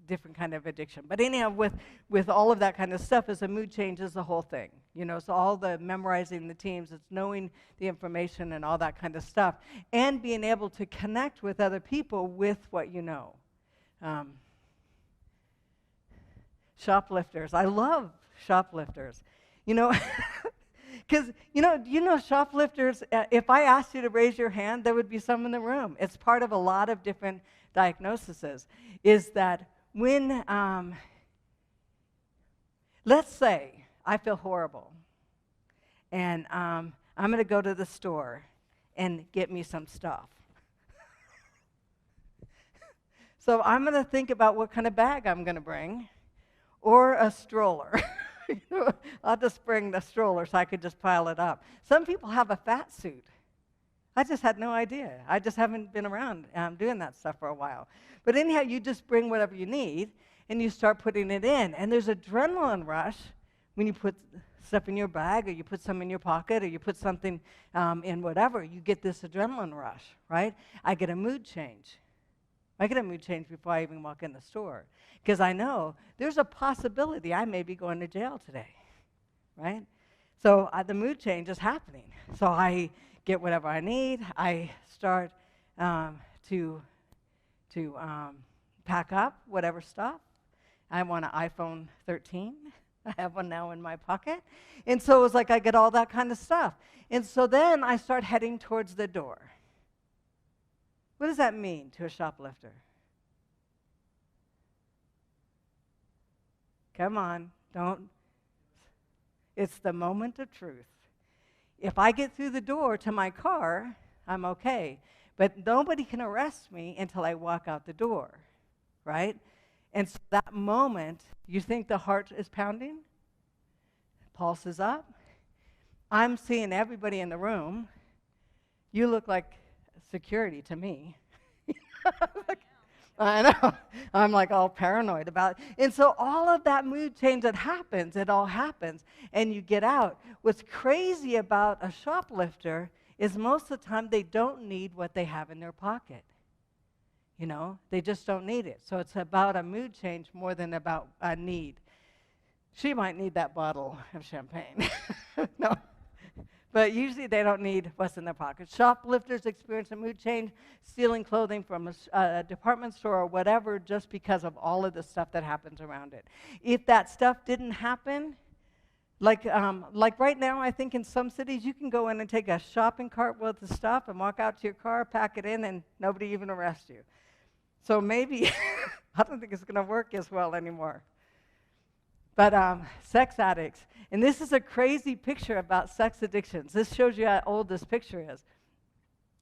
different kind of addiction. But anyhow, with all of that kind of stuff, as a mood change is the whole thing. So all the memorizing the teams, it's knowing the information and all that kind of stuff, and being able to connect with other people with what you know. Shoplifters. I love shoplifters. Because, shoplifters, if I asked you to raise your hand, there would be some in the room. It's part of a lot of different diagnoses, is that when, let's say I feel horrible, and I'm going to go to the store and get me some stuff. So I'm going to think about what kind of bag I'm going to bring, or a stroller. I'll just bring the stroller so I could just pile it up. Some people have a fat suit. I just had no idea. I just haven't been around doing that stuff for a while. But anyhow, you just bring whatever you need, and you start putting it in. And there's adrenaline rush when you put stuff in your bag, or you put some in your pocket, or you put something in whatever. You get this adrenaline rush, right? I get a mood change. I get a mood change before I even walk in the store, because I know there's a possibility I may be going to jail today, right? So the mood change is happening. So I get whatever I need. I start to pack up whatever stuff. I want an iPhone 13. I have one now in my pocket. And so it's like I get all that kind of stuff. And so then I start heading towards the door. What does that mean to a shoplifter? Come on, don't. It's the moment of truth. If I get through the door to my car, I'm okay. But nobody can arrest me until I walk out the door, right? And so that moment, you think the heart is pounding? Pulse is up. I'm seeing everybody in the room. You look like security to me. I know. I'm like all paranoid about it. And so all of that mood change that happens, it all happens, and you get out. What's crazy about a shoplifter is most of the time they don't need what they have in their pocket. They just don't need it. So it's about a mood change more than about a need. She might need that bottle of champagne. No. But usually they don't need what's in their pockets. Shoplifters experience a mood change, stealing clothing from a department store or whatever, just because of all of the stuff that happens around it. If that stuff didn't happen, like right now, I think in some cities you can go in and take a shopping cart with the stuff and walk out to your car, pack it in, and nobody even arrests you. So maybe, I don't think it's going to work as well anymore. But sex addicts, and this is a crazy picture about sex addictions. This shows you how old this picture is.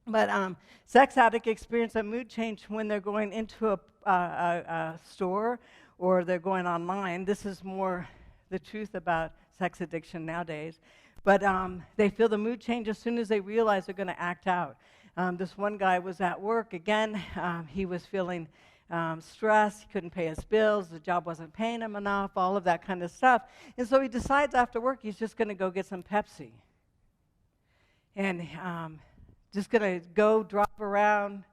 But sex addicts experience a mood change when they're going into a store or they're going online. This is more the truth about sex addiction nowadays. But they feel the mood change as soon as they realize they're going to act out. This one guy was at work. Again, he was feeling stress, he couldn't pay his bills, the job wasn't paying him enough, all of that kind of stuff. And so he decides after work he's just going to go get some Pepsi. And just going to go drive around,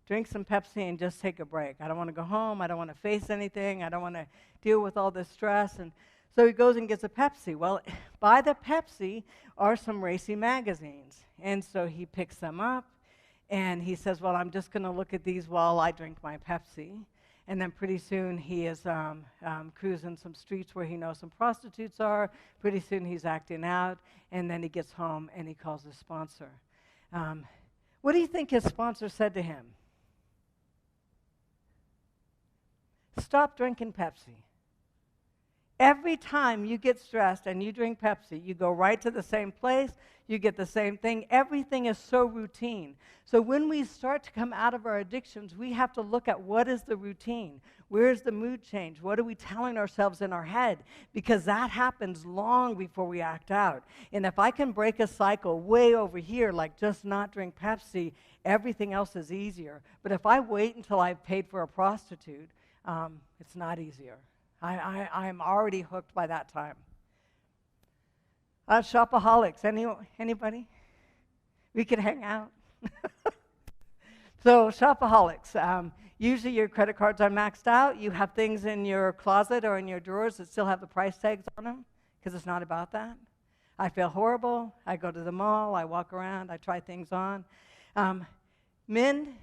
drink some Pepsi, and just take a break. I don't want to go home. I don't want to face anything. I don't want to deal with all this stress. And so he goes and gets a Pepsi. Well, by the Pepsi are some racy magazines. And so he picks them up. And he says, well, I'm just going to look at these while I drink my Pepsi. And then pretty soon he is cruising some streets where he knows some prostitutes are. Pretty soon he's acting out. And then he gets home and he calls his sponsor. What do you think his sponsor said to him? Stop drinking Pepsi. Every time you get stressed and you drink Pepsi, you go right to the same place, you get the same thing. Everything is so routine. So when we start to come out of our addictions, we have to look at what is the routine. Where is the mood change? What are we telling ourselves in our head? Because that happens long before we act out. And if I can break a cycle way over here, like just not drink Pepsi, everything else is easier. But if I wait until I've paid for a prostitute, it's not easier. I'm already hooked by that time. Shopaholics, anybody? We could hang out. So shopaholics, usually your credit cards are maxed out. You have things in your closet or in your drawers that still have the price tags on them, because it's not about that. I feel horrible. I go to the mall. I walk around. I try things on. Men,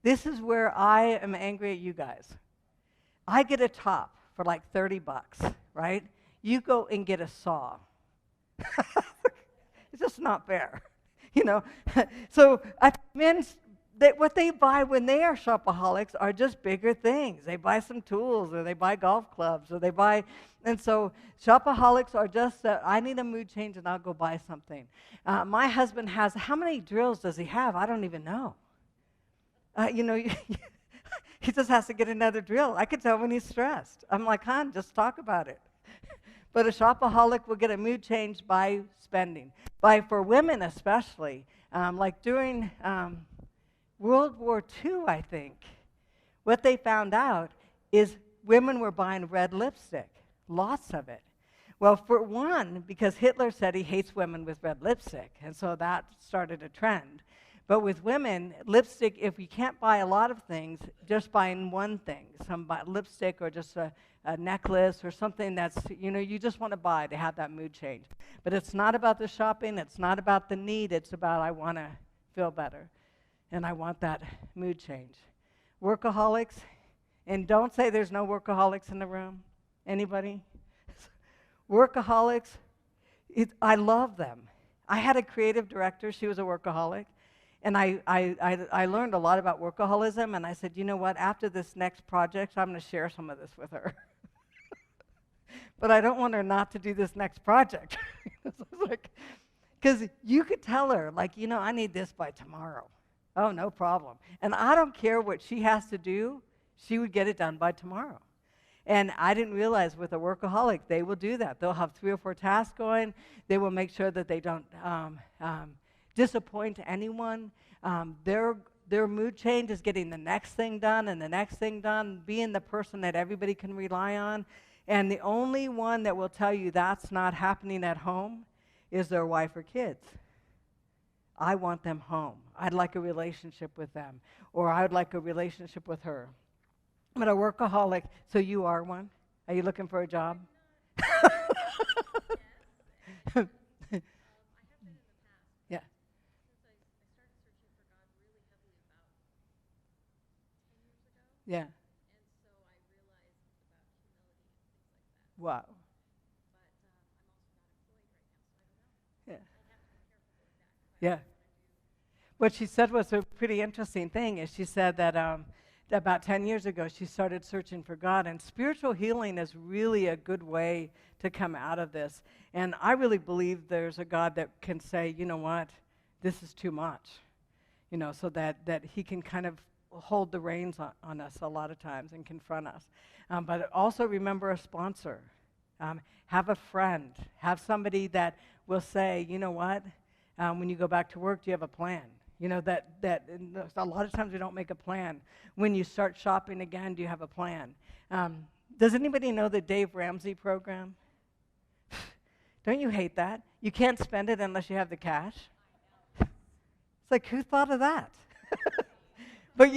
this is where I am angry at you guys. I get a top for like $30, right? You go and get a saw. It's just not fair, you know. So men, what they buy when they are shopaholics are just bigger things. They buy some tools, or they buy golf clubs, or they buy, and so shopaholics are just, I need a mood change and I'll go buy something. My husband has, how many drills does he have? I don't even know. You know, he just has to get another drill. I could tell when he's stressed. I'm like, hon, just talk about it. But a shopaholic will get a mood change by spending. For women especially, like during World War II, I think, what they found out is women were buying red lipstick, lots of it. Well, for one, because Hitler said he hates women with red lipstick, and so that started a trend. But with women, lipstick, if you can't buy a lot of things, just buying one thing, some lipstick or just a necklace or something that's, you know, you just want to buy to have that mood change. But it's not about the shopping. It's not about the need. It's about I want to feel better, and I want that mood change. Workaholics, and don't say there's no workaholics in the room. Anybody? Workaholics, I love them. I had a creative director. She was a workaholic. And I learned a lot about workaholism, and I said, you know what, after this next project, I'm going to share some of this with her. But I don't want her not to do this next project. Because you could tell her, like, you know, I need this by tomorrow. Oh, no problem. And I don't care what she has to do, she would get it done by tomorrow. And I didn't realize with a workaholic, they will do that. They'll have 3 or 4 tasks going. They will make sure that they don't disappoint anyone. Their mood change is getting the next thing done and the next thing done, being the person that everybody can rely on. And the only one that will tell you that's not happening at home is their wife or kids. I want them home. I'd like a relationship with them, or I'd like a relationship with her. But a workaholic, so you are one? Are you looking for a job? Yeah. Wow. Yeah. Yeah. What she said was a pretty interesting thing. Is she said that about 10 years ago she started searching for God, and spiritual healing is really a good way to come out of this. And I really believe there's a God that can say, you know what, this is too much, so that he can kind of hold the reins on us a lot of times and confront us. But also remember a sponsor. Have a friend. Have somebody that will say, you know what, when you go back to work, do you have a plan? That a lot of times we don't make a plan. When you start shopping again, do you have a plan? Does anybody know the Dave Ramsey program? Don't you hate that? You can't spend it unless you have the cash. It's like, who thought of that? But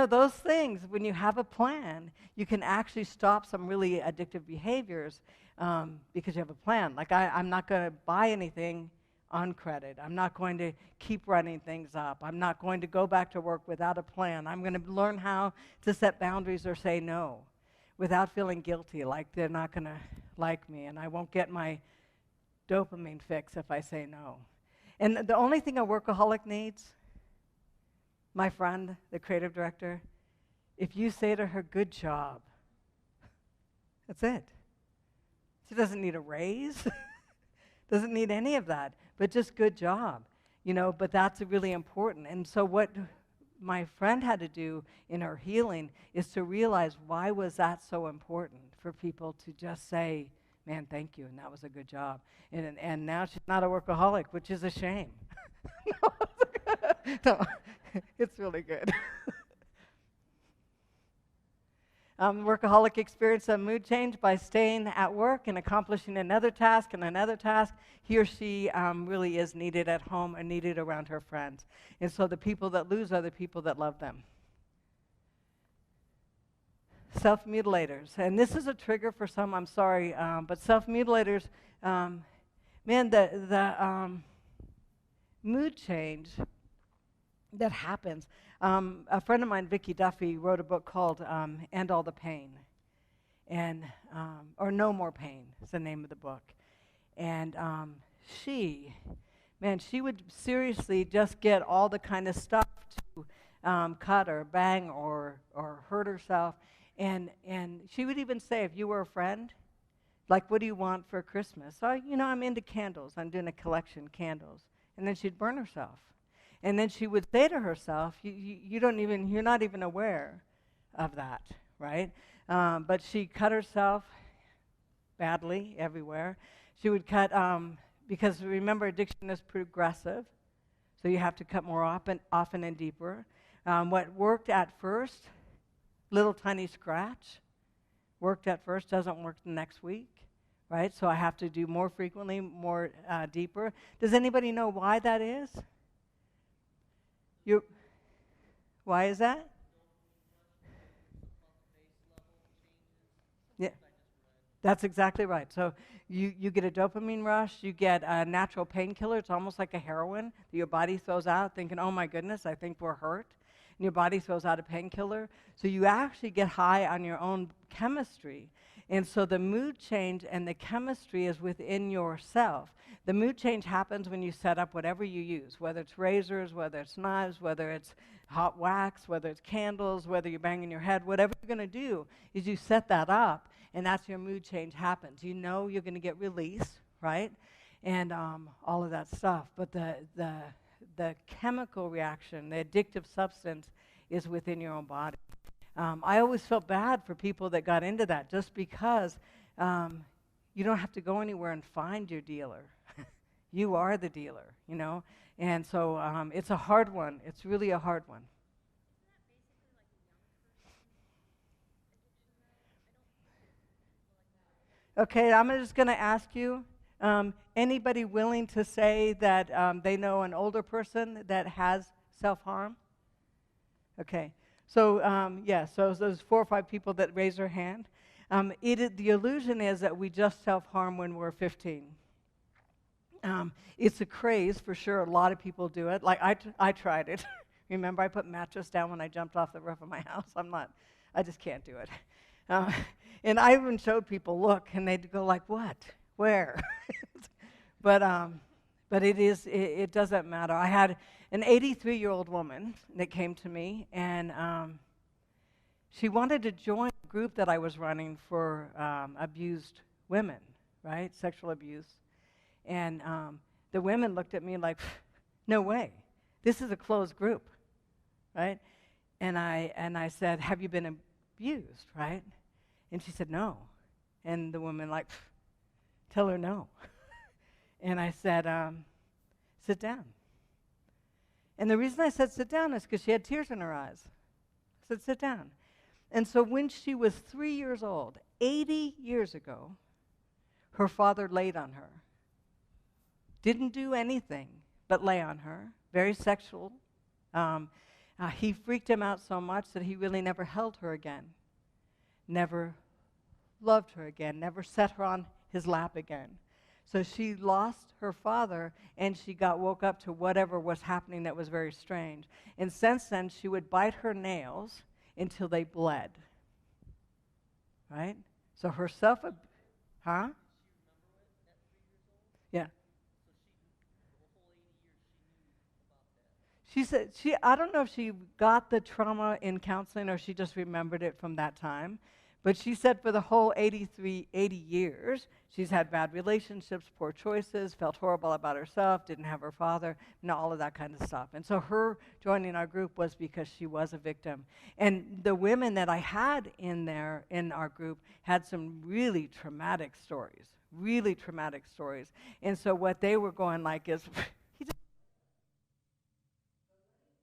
those things, when you have a plan, you can actually stop some really addictive behaviors because you have a plan. Like I'm not going to buy anything on credit. I'm not going to keep running things up. I'm not going to go back to work without a plan. I'm going to learn how to set boundaries or say no without feeling guilty, like they're not going to like me, and I won't get my dopamine fix if I say no. And the only thing a workaholic needs, my friend, the creative director, if you say to her, good job, that's it. She doesn't need a raise, doesn't need any of that, but just good job, but that's really important. And so what my friend had to do in her healing is to realize, why was that so important for people to just say, man, thank you, and that was a good job. And now she's not a workaholic, which is a shame. No, it's really good. Workaholic experience a mood change by staying at work and accomplishing another task and another task. He or she really is needed at home and needed around her friends. And so the people that lose are the people that love them. Self-mutilators. And this is a trigger for some, I'm sorry, but self-mutilators, man, the mood change that happens. A friend of mine, Vicki Duffy, wrote a book called End All the Pain, or No More Pain is the name of the book. And she would seriously just get all the kind of stuff to cut or bang or hurt herself. And she would even say, if you were a friend, like, what do you want for Christmas? So, I'm into candles. I'm doing a collection, candles. And then she'd burn herself. And then she would say to herself, you're not even aware of that, right? But she cut herself badly everywhere. She would cut, because remember, addiction is progressive, so you have to cut more often and deeper. What worked at first, little tiny scratch, worked at first, doesn't work the next week, right? So I have to do more frequently, more deeper. Does anybody know why that is? Why is that? Yeah, that's exactly right. So you get a dopamine rush, you get a natural painkiller. It's almost like a heroin that your body throws out, thinking, oh my goodness, I think we're hurt. And your body throws out a painkiller. So you actually get high on your own chemistry. And so the mood change and the chemistry is within yourself. The mood change happens when you set up whatever you use, whether it's razors, whether it's knives, whether it's hot wax, whether it's candles, whether you're banging your head. Whatever you're going to do is you set that up, and that's your mood change happens. You know you're going to get release, right? And all of that stuff. But the chemical reaction, the addictive substance, is within your own body. I always felt bad for people that got into that, just because you don't have to go anywhere and find your dealer. You are the dealer, And so it's a hard one. It's really a hard one. Okay, I'm just going to ask you, anybody willing to say that they know an older person that has self-harm? Okay. So, so there's 4 or 5 people that raise their hand. The illusion is that we just self-harm when we're 15. It's a craze, for sure. A lot of people do it. Like, I tried it, Remember, I put mattress down when I jumped off the roof of my house. I just can't do it. And I even showed people, look, and they'd go like, what? Where? But it doesn't matter. I had an 83-year-old woman that came to me, and she wanted to join a group that I was running for abused women, right? Sexual abuse. And the women looked at me like, no way. This is a closed group, right? And I said, have you been abused, right? And she said, no. And the woman like, tell her no. And I said, sit down. And the reason I said sit down is because she had tears in her eyes. I said, sit down. And so when she was 3 years old, 80 years ago, her father laid on her. Didn't do anything but lay on her. Very sexual. He freaked him out so much that he really never held her again. Never loved her again. Never set her on his lap again. So she lost her father, and she woke up to whatever was happening that was very strange. And since then, she would bite her nails until they bled. Right? So herself, huh? Yeah. She said, I don't know if she got the trauma in counseling or she just remembered it from that time, but she said for the whole 80 years, she's had bad relationships, poor choices, felt horrible about herself, didn't have her father, and all of that kind of stuff. And so her joining our group was because she was a victim. And the women that I had in our group had some really traumatic stories. And so what they were going like is,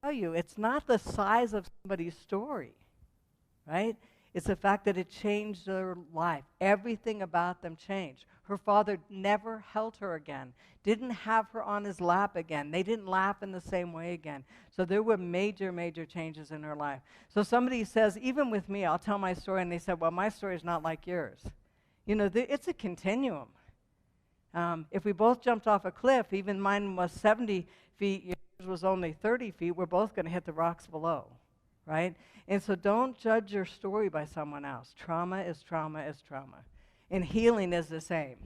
tell you, it's not the size of somebody's story, right? It's the fact that it changed their life. Everything about them changed. Her father never held her again, didn't have her on his lap again. They didn't laugh in the same way again. So there were major, major changes in her life. So somebody says, even with me, I'll tell my story, and they said, well, my story is not like yours. You know, it's a continuum. If we both jumped off a cliff, even mine was 70 feet, yours was only 30 feet, we're both going to hit the rocks below, right? And so don't judge your story by someone else. Trauma is trauma is trauma. And healing is the same.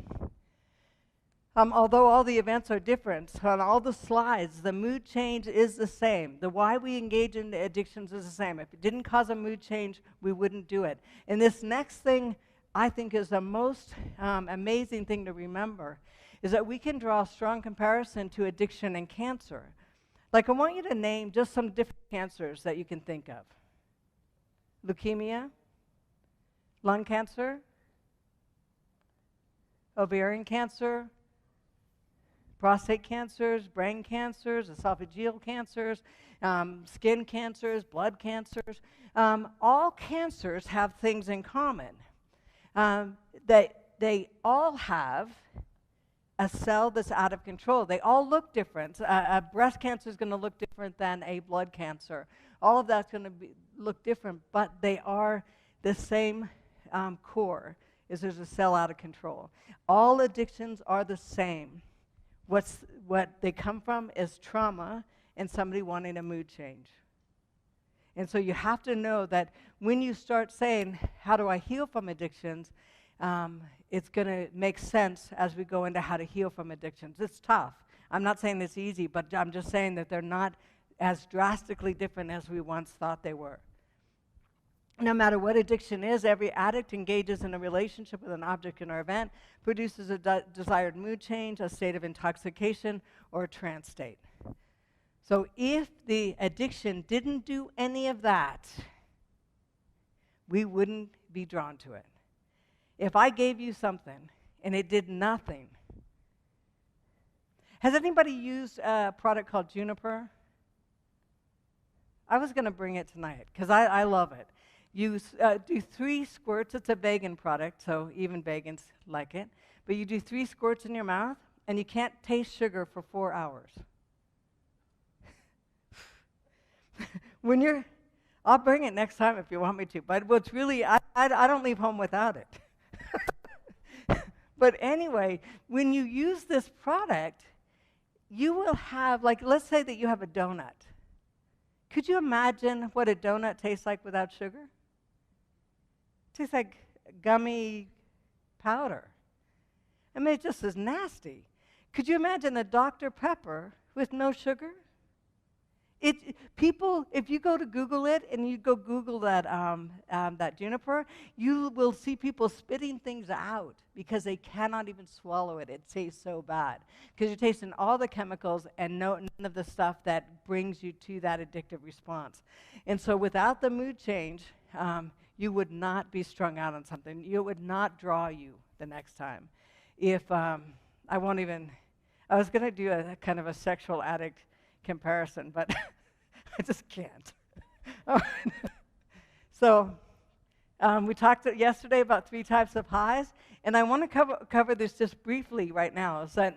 Although all the events are different, on all the slides, the mood change is the same. The why we engage in addictions is the same. If it didn't cause a mood change, we wouldn't do it. And this next thing I think is the most amazing thing to remember is that we can draw a strong comparison to addiction and cancer. Like, I want you to name just some different cancers that you can think of. Leukemia, lung cancer, ovarian cancer, prostate cancers, brain cancers, esophageal cancers, skin cancers, blood cancers. All cancers have things in common. They all have a cell that's out of control. They all look different. A breast cancer is going to look different than a blood cancer. All of that's going to look different, but they are the same core, is there's a cell out of control. All addictions are the same. What they come from is trauma and somebody wanting a mood change. And so you have to know that when you start saying, how do I heal from addictions, it's going to make sense as we go into how to heal from addictions. It's tough. I'm not saying it's easy, but I'm just saying that they're not as drastically different as we once thought they were. No matter what addiction is, every addict engages in a relationship with an object or event, produces a desired mood change, a state of intoxication, or a trance state. So if the addiction didn't do any of that, we wouldn't be drawn to it. If I gave you something and it did nothing. Has anybody used a product called Juniper? I was going to bring it tonight because I love it. You do 3 squirts. It's a vegan product, so even vegans like it. But you do 3 squirts in your mouth, and you can't taste sugar for 4 hours. I'll bring it next time if you want me to. But what's really, I don't leave home without it. But anyway, when you use this product, you will have, like, let's say that you have a donut. Could you imagine what a donut tastes like without sugar? It tastes like gummy powder. I mean, it just is nasty. Could you imagine a Dr. Pepper with no sugar? People, if you go to Google it and you go Google that juniper, you will see people spitting things out because they cannot even swallow it. It tastes so bad because you're tasting all the chemicals and none of the stuff that brings you to that addictive response. And so without the mood change, you would not be strung out on something. It would not draw you the next time. If I was going to do a kind of a sexual addict comparison, but I just can't. So we talked yesterday about 3 types of highs, and I want to cover this just briefly right now. Is that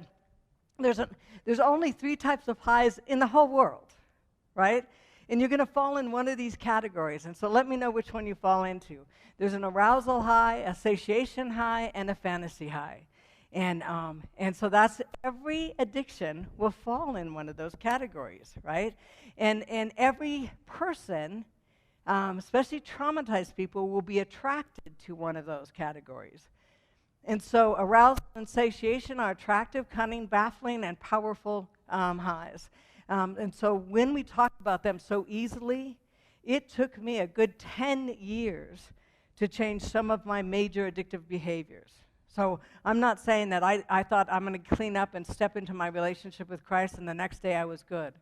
there's only 3 types of highs in the whole world, right? And you're going to fall in one of these categories, and so let me know which one you fall into. There's an arousal high, a satiation high, and a fantasy high. And so that's every addiction will fall in one of those categories, right? And every person, especially traumatized people, will be attracted to one of those categories. And so arousal and satiation are attractive, cunning, baffling, and powerful highs. And so when we talk about them so easily, it took me a good 10 years to change some of my major addictive behaviors. So I'm not saying that I thought I'm going to clean up and step into my relationship with Christ and the next day I was good.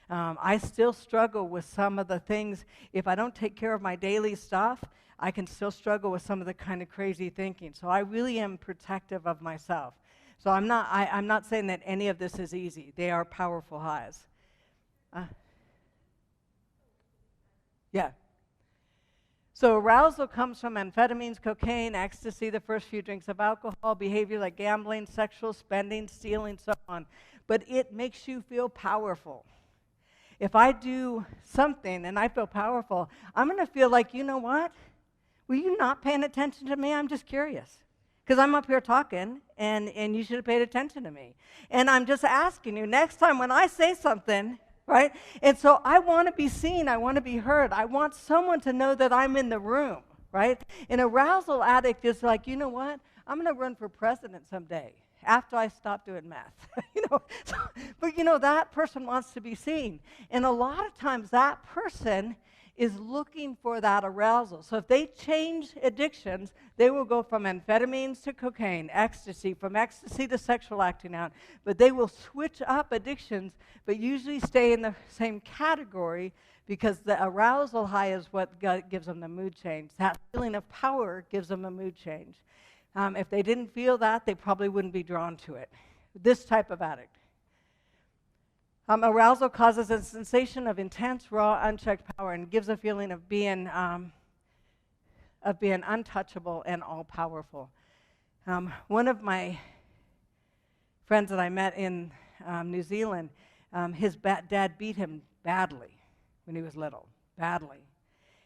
I still struggle with some of the things. If I don't take care of my daily stuff, I can still struggle with some of the kind of crazy thinking. So I really am protective of myself. So I'm not saying that any of this is easy. They are powerful highs. Yeah. So arousal comes from amphetamines, cocaine, ecstasy, the first few drinks of alcohol, behavior like gambling, sexual spending, stealing, so on. But it makes you feel powerful. If I do something and I feel powerful, I'm going to feel like, you know what? Were you not paying attention to me? I'm just curious. Because I'm up here talking, and you should have paid attention to me. And I'm just asking you, next time when I say something, right? And so I want to be seen. I want to be heard. I want someone to know that I'm in the room, right? An arousal addict is like, you know what? I'm going to run for president someday after I stop doing meth. But that person wants to be seen. And a lot of times that person is looking for that arousal. So if they change addictions, they will go from amphetamines to cocaine, ecstasy, from ecstasy to sexual acting out. But they will switch up addictions, but usually stay in the same category because the arousal high is what gives them the mood change. That feeling of power gives them a mood change. If they didn't feel that, they probably wouldn't be drawn to it. This type of addict. Arousal causes a sensation of intense, raw, unchecked power and gives a feeling of being untouchable and all-powerful. One of my friends that I met in New Zealand, his dad beat him badly when he was little, badly.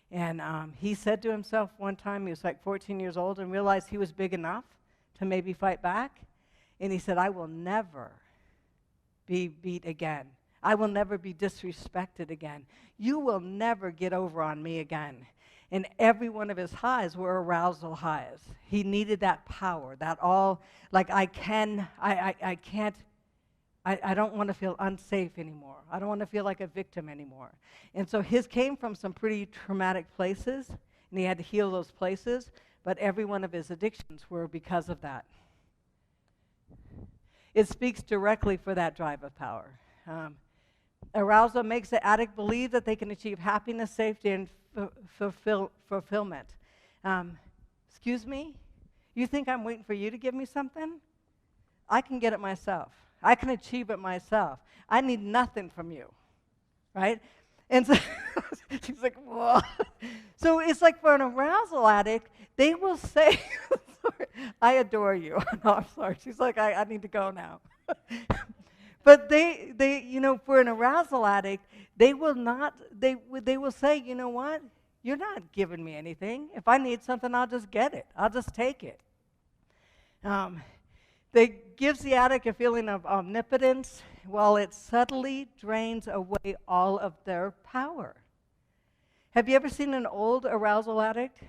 And he said to himself one time, he was like 14 years old, and realized he was big enough to maybe fight back. And he said, I will never be beat again. I will never be disrespected again. You will never get over on me again. And every one of his highs were arousal highs. He needed that power, that all, like I don't want to feel unsafe anymore. I don't want to feel like a victim anymore. And so his came from some pretty traumatic places, and he had to heal those places, but every one of his addictions were because of that. It speaks directly for that drive of power. Arousal makes the addict believe that they can achieve happiness, safety, and fulfillment. Excuse me? You think I'm waiting for you to give me something? I can get it myself. I can achieve it myself. I need nothing from you, right? And so she's like, whoa. So it's like for an arousal addict, they will say, sorry, I adore you. No, I'm sorry. She's like, I need to go now. But they for an arousal addict, they will say, you know what? You're not giving me anything. If I need something, I'll just get it. I'll just take it. It gives the addict a feeling of omnipotence while it subtly drains away all of their power. Have you ever seen an old arousal addict?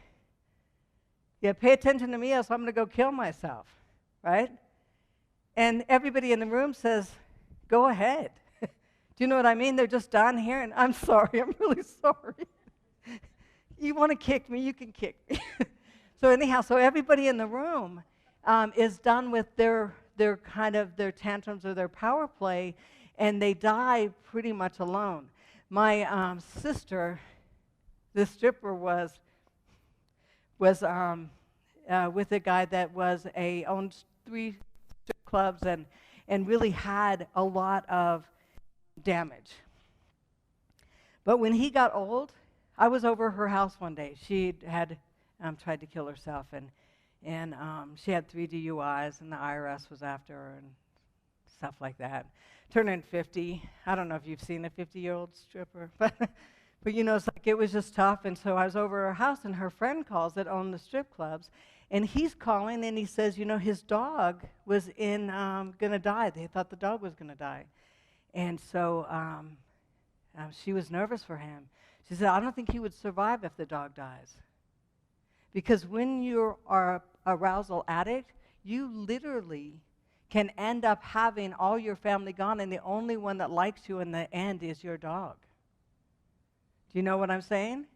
Yeah, pay attention to me, else I'm going to go kill myself, right? And everybody in the room says, go ahead. Do you know what I mean? They're just done here, and I'm sorry, I'm really sorry. You want to kick me, you can kick me. So anyhow, so everybody in the room is done with their tantrums or their power play, and they die pretty much alone. My sister, the stripper, was with a guy that owned 3 strip clubs and really had a lot of damage. But when he got old, I was over her house one day. She had tried to kill herself, and she had 3 DUIs, and the IRS was after her and stuff like that. Turning 50. I don't know if you've seen a 50-year-old stripper, but you know, it's like it was just tough. And so I was over her house, and her friend calls that owned the strip clubs, and he's calling, and he says, you know, his dog was going to die. They thought the dog was going to die. And so she was nervous for him. She said, I don't think he would survive if the dog dies. Because when you are an arousal addict, you literally can end up having all your family gone, and the only one that likes you in the end is your dog. Do you know what I'm saying?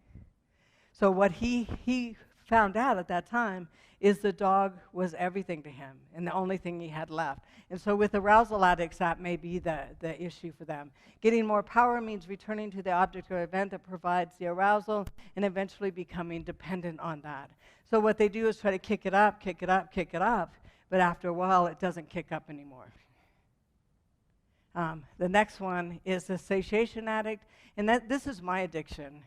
So what he found out at that time is the dog was everything to him and the only thing he had left. And so with arousal addicts, that may be the issue for them. Getting more power means returning to the object or event that provides the arousal and eventually becoming dependent on that. So what they do is try to kick it up, kick it up, kick it up, but after a while it doesn't kick up anymore. The next one is the Satiation Addict, and this is my addiction.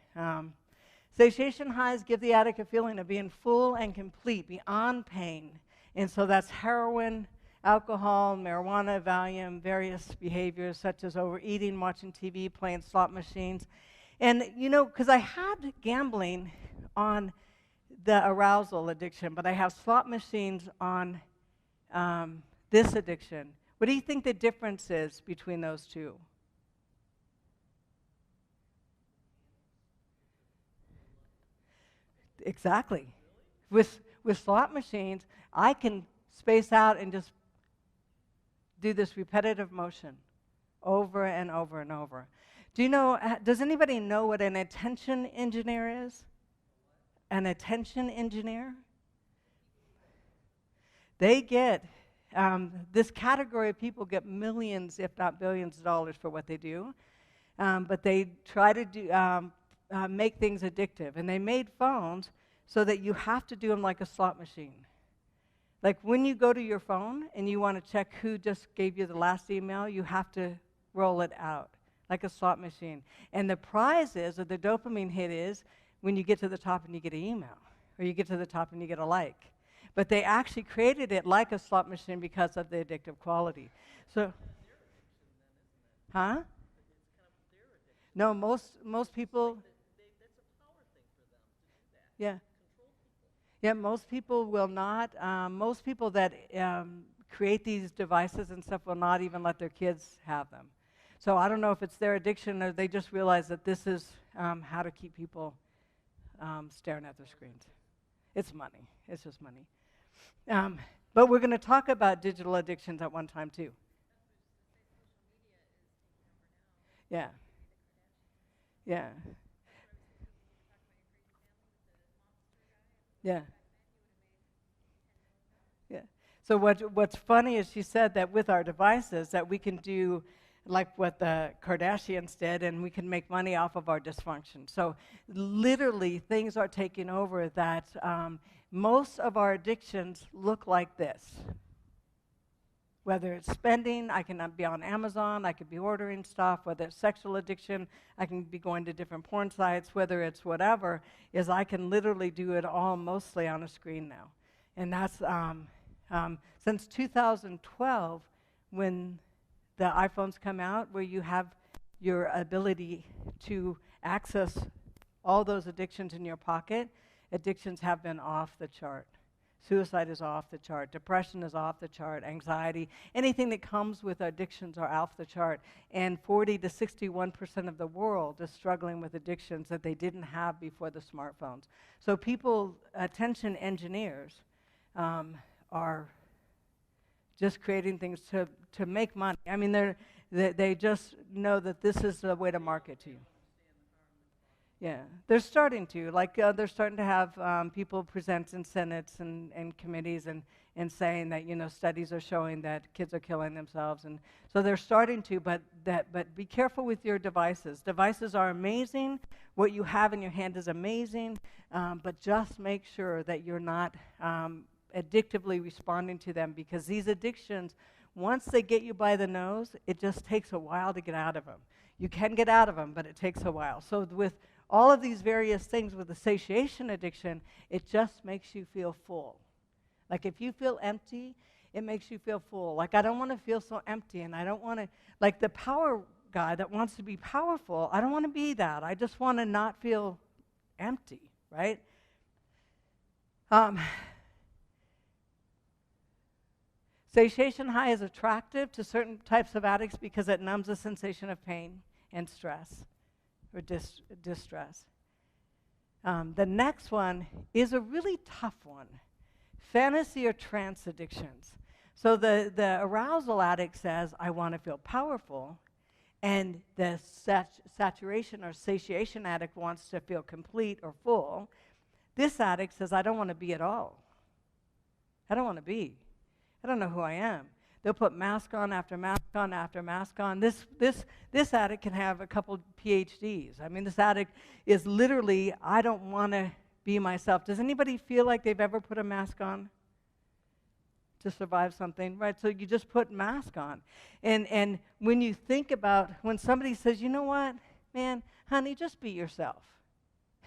Satiation highs give the addict a feeling of being full and complete, beyond pain. And so that's heroin, alcohol, marijuana, Valium, various behaviors such as overeating, watching TV, playing slot machines. And, you know, because I had gambling on the arousal addiction, but I have slot machines on this addiction. What do you think the difference is between those two? Exactly. With slot machines, I can space out and just do this repetitive motion over and over and over. Do you know, does anybody know what an attention engineer is? An attention engineer? They get, this category of people get millions, if not billions of dollars for what they do, but they try to make things addictive. And they made phones so that you have to do them like a slot machine. Like when you go to your phone and you want to check who just gave you the last email, you have to roll it out like a slot machine. And the prize is, or the dopamine hit is, when you get to the top and you get an email, or you get to the top and you get a like. But they actually created it like a slot machine because of the addictive quality. So, huh? No, most people. Yeah. Yeah, most people will not. Most people that create these devices and stuff will not even let their kids have them. So I don't know if it's their addiction or they just realize that this is how to keep people staring at their screens. It's money. It's just money. But we're going to talk about digital addictions at one time too. Yeah. Yeah. Yeah. Yeah. So what's funny is she said that with our devices that we can do like what the Kardashians did, and we can make money off of our dysfunction. So literally things are taking over that most of our addictions look like this. Whether it's spending, I can be on Amazon, I could be ordering stuff. Whether it's sexual addiction, I can be going to different porn sites. Whether it's whatever, is I can literally do it all mostly on a screen now. And that's since 2012, when the iPhones come out, where you have your ability to access all those addictions in your pocket, addictions have been off the chart. Suicide is off the chart. Depression is off the chart. Anxiety, anything that comes with addictions are off the chart. And 40 to 61% of the world is struggling with addictions that they didn't have before the smartphones. So people, attention engineers, are just creating things to make money. I mean, they just know that this is the way to market to you. Yeah, they're starting to. Like, they're starting to have people present in senates and committees and saying that, studies are showing that kids are killing themselves. And so they're starting to, but be careful with your devices. Devices are amazing. What you have in your hand is amazing, but just make sure that you're not addictively responding to them, because these addictions, once they get you by the nose, it just takes a while to get out of them. You can get out of them, but it takes a while. So with all of these various things with the satiation addiction, it just makes you feel full. Like if you feel empty, it makes you feel full. Like, I don't want to feel so empty, and I don't want to, like the power guy that wants to be powerful, I don't want to be that. I just want to not feel empty, right? Satiation high is attractive to certain types of addicts because it numbs the sensation of pain and stress or distress. The next one is a really tough one, fantasy or trance addictions. So the arousal addict says, I want to feel powerful, and the saturation or satiation addict wants to feel complete or full. This addict says, I don't want to be at all. I don't want to be. I don't know who I am. They'll put mask on after mask on after mask on. This addict can have a couple PhDs. I mean, this addict is literally, I don't want to be myself. Does anybody feel like they've ever put a mask on to survive something? Right, so you just put mask on. And when you think about, when somebody says, you know what, man, honey, just be yourself.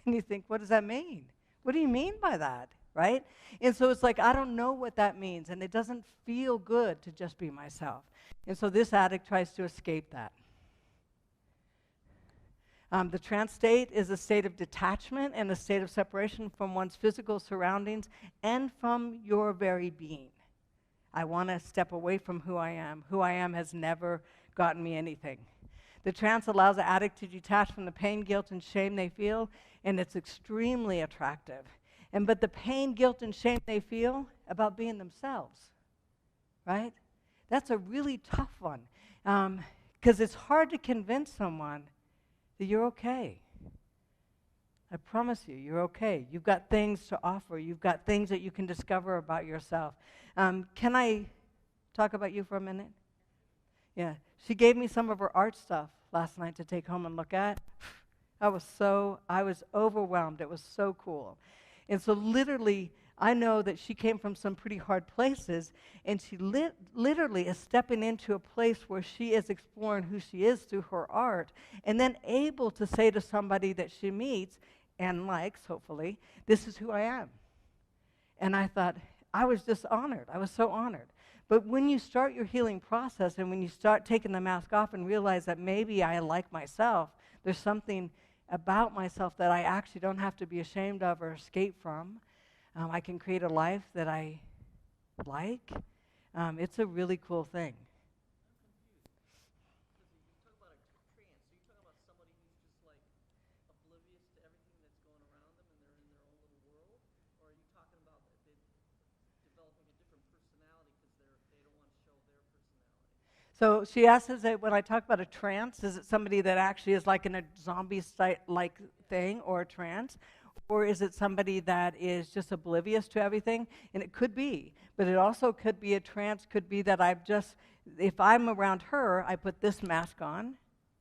And you think, what does that mean? What do you mean by that? Right? And so it's like, I don't know what that means, and it doesn't feel good to just be myself. And so this addict tries to escape that. The trance state is a state of detachment and a state of separation from one's physical surroundings and from your very being. I want to step away from who I am. Who I am has never gotten me anything. The trance allows the addict to detach from the pain, guilt, and shame they feel, and it's extremely attractive. But the pain, guilt, and shame they feel about being themselves, right? That's a really tough one, because it's hard to convince someone that you're okay. I promise you, you're okay. You've got things to offer. You've got things that you can discover about yourself. Can I talk about you for a minute? Yeah. She gave me some of her art stuff last night to take home and look at. I was overwhelmed. It was so cool. And so literally, I know that she came from some pretty hard places, and she literally is stepping into a place where she is exploring who she is through her art, and then able to say to somebody that she meets and likes, hopefully, this is who I am. And I thought, I was just honored. I was so honored. But when you start your healing process, and when you start taking the mask off and realize that maybe I like myself, there's something about myself that I actually don't have to be ashamed of or escape from. I can create a life that I like. It's a really cool thing. So she asks, is it, when I talk about a trance, is it somebody that actually is like in a zombie-like thing or a trance? Or is it somebody that is just oblivious to everything? And it could be. But it also could be a trance, could be that if I'm around her, I put this mask on,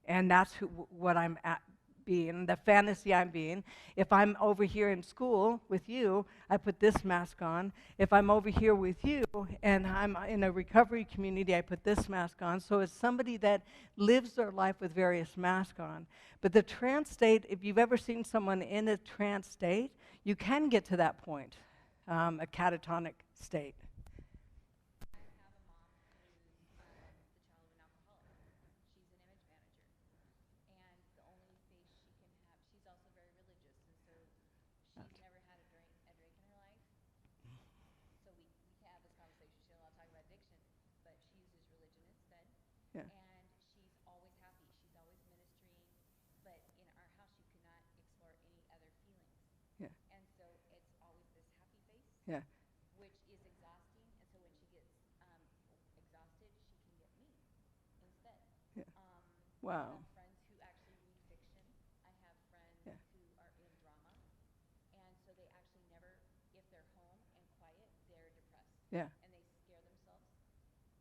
and that's what I'm being, the fantasy I'm being. If I'm over here in school with you, I put this mask on. If I'm over here with you and I'm in a recovery community, I put this mask on. So it's somebody that lives their life with various masks on. But the trance state, if you've ever seen someone in a trance state, you can get to that point, a catatonic state. Yeah. which is exhausting. And so when she gets exhausted, she can get me instead. Yeah. I Wow. have friends who actually read fiction. I have friends Yeah. who are in drama, and so they actually never, if they're home and quiet, they're depressed. Yeah. And they scare themselves.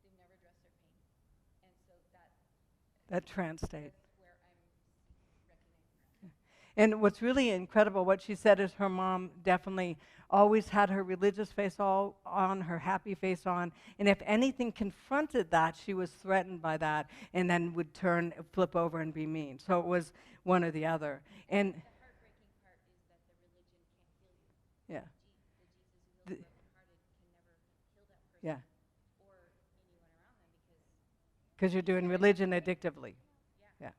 They've never addressed their pain. And so That trance state. that's where I'm recognizing that. And what's really incredible, what she said is her mom definitely always had her religious face all on, her happy face on, and if anything confronted that, she was threatened by that, and then would flip over and be mean. So it was one or the other. And The heartbreaking part is that the religion can't heal you. yeah, The Jesus who heals the brokenhearted can never heal that person yeah, or anyone around them because you're doing religion addictively. yeah. Yeah.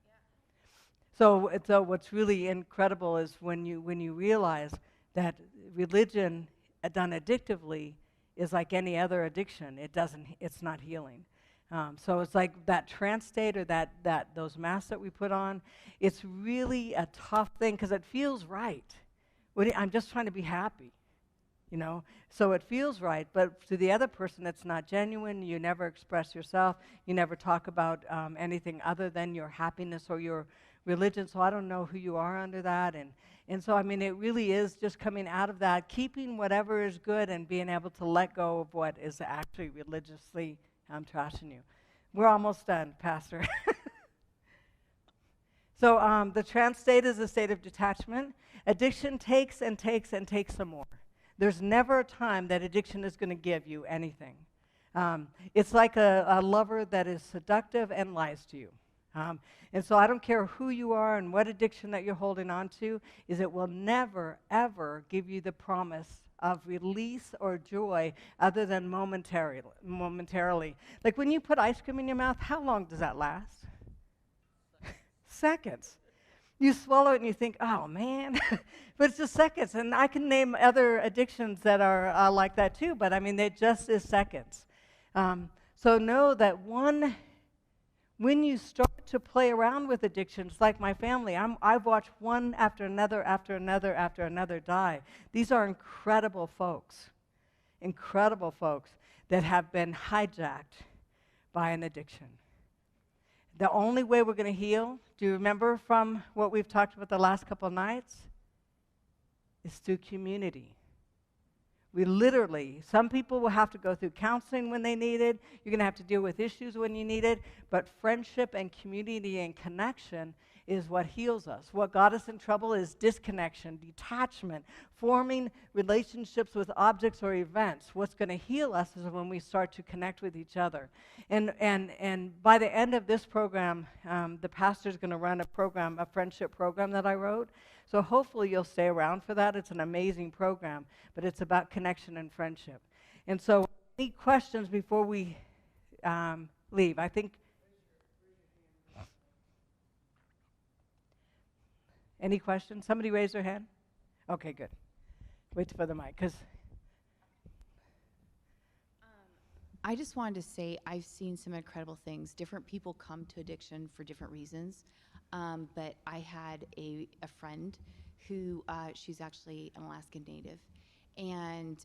So what's really incredible is when you realize that religion done addictively is like any other addiction. It's not healing. So it's like that trance state or those masks that we put on. It's really a tough thing because it feels right. I'm just trying to be happy, you know. So it feels right, but to the other person, it's not genuine. You never express yourself. You never talk about anything other than your happiness or your religion. So I don't know who you are under that, and so I mean, it really is just coming out of that, keeping whatever is good, and being able to let go of what is actually religiously trashing you. We're almost done, Pastor. So the trance state is a state of detachment. Addiction takes and takes and takes some more. There's never a time that addiction is going to give you anything. It's like a lover that is seductive and lies to you. And so I don't care who you are and what addiction that you're holding on to, is it will never, ever give you the promise of release or joy other than momentarily. Like when you put ice cream in your mouth, how long does that last? Seconds. You swallow it and you think, oh man, but it's just seconds. And I can name other addictions that are like that too, but I mean, it just is seconds. So know that when you start to play around with addictions, like my family, I've watched one after another, after another, after another die. These are incredible folks that have been hijacked by an addiction. The only way we're going to heal, do you remember from what we've talked about the last couple of nights? Is through community. We literally, some people will have to go through counseling when they need it. You're going to have to deal with issues when you need it. But friendship and community and connection is what heals us. What got us in trouble is disconnection, detachment, forming relationships with objects or events. What's going to heal us is when we start to connect with each other. And by the end of this program, the pastor's going to run a friendship program that I wrote. So hopefully you'll stay around for that. It's an amazing program, but it's about connection and friendship. And so any questions before we leave? I think. Any questions? Somebody raise their hand? Okay, good. Wait for the mic, because I just wanted to say I've seen some incredible things. Different people come to addiction for different reasons. But I had a friend who, she's actually an Alaskan Native, and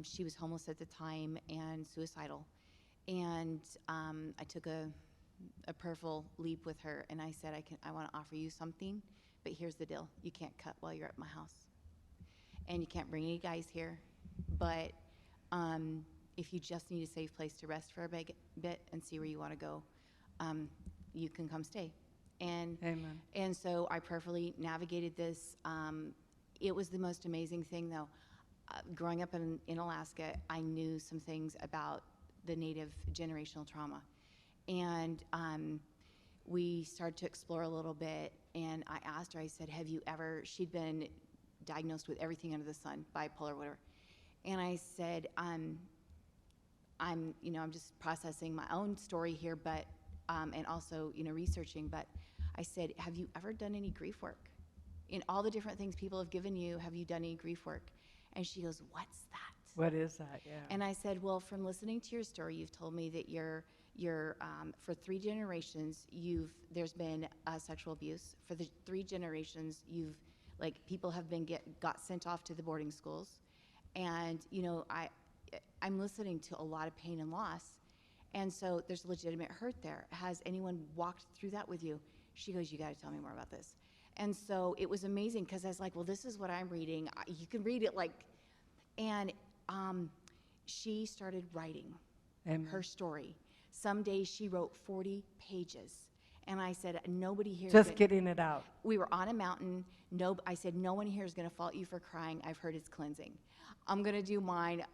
she was homeless at the time and suicidal. And I took a prayerful leap with her, and I said, I want to offer you something, but here's the deal. You can't cut while you're at my house. And you can't bring any guys here, but if you just need a safe place to rest for a bit and see where you want to go, you can come stay. And Amen. And so I prayerfully navigated this. It was the most amazing thing, though. Growing up in Alaska, I knew some things about the Native generational trauma, and we started to explore a little bit. And I asked her. I said, "Have you ever?" She'd been diagnosed with everything under the sun, bipolar, whatever. And I said, I'm just processing my own story here, but and also researching. But I said, have you ever done any grief work? In all the different things people have given you, have you done any grief work? And she goes, what's that? What is that? Yeah. And I said, well, from listening to your story, you've told me that you're for 3 generations, there's been sexual abuse. For the 3 generations, people have got sent off to the boarding schools, And, you know, I'm listening to a lot of pain and loss. And so there's legitimate hurt there. Has anyone walked through that with you? She goes, you got to tell me more about this. And so it was amazing because I was like, well, this is what I'm reading. You can read it like, and she started writing her story. Some days she wrote 40 pages. And I said, nobody here. Just getting it out. We were on a mountain. I said, no one here is going to fault you for crying. I've heard it's cleansing. I'm going to do mine.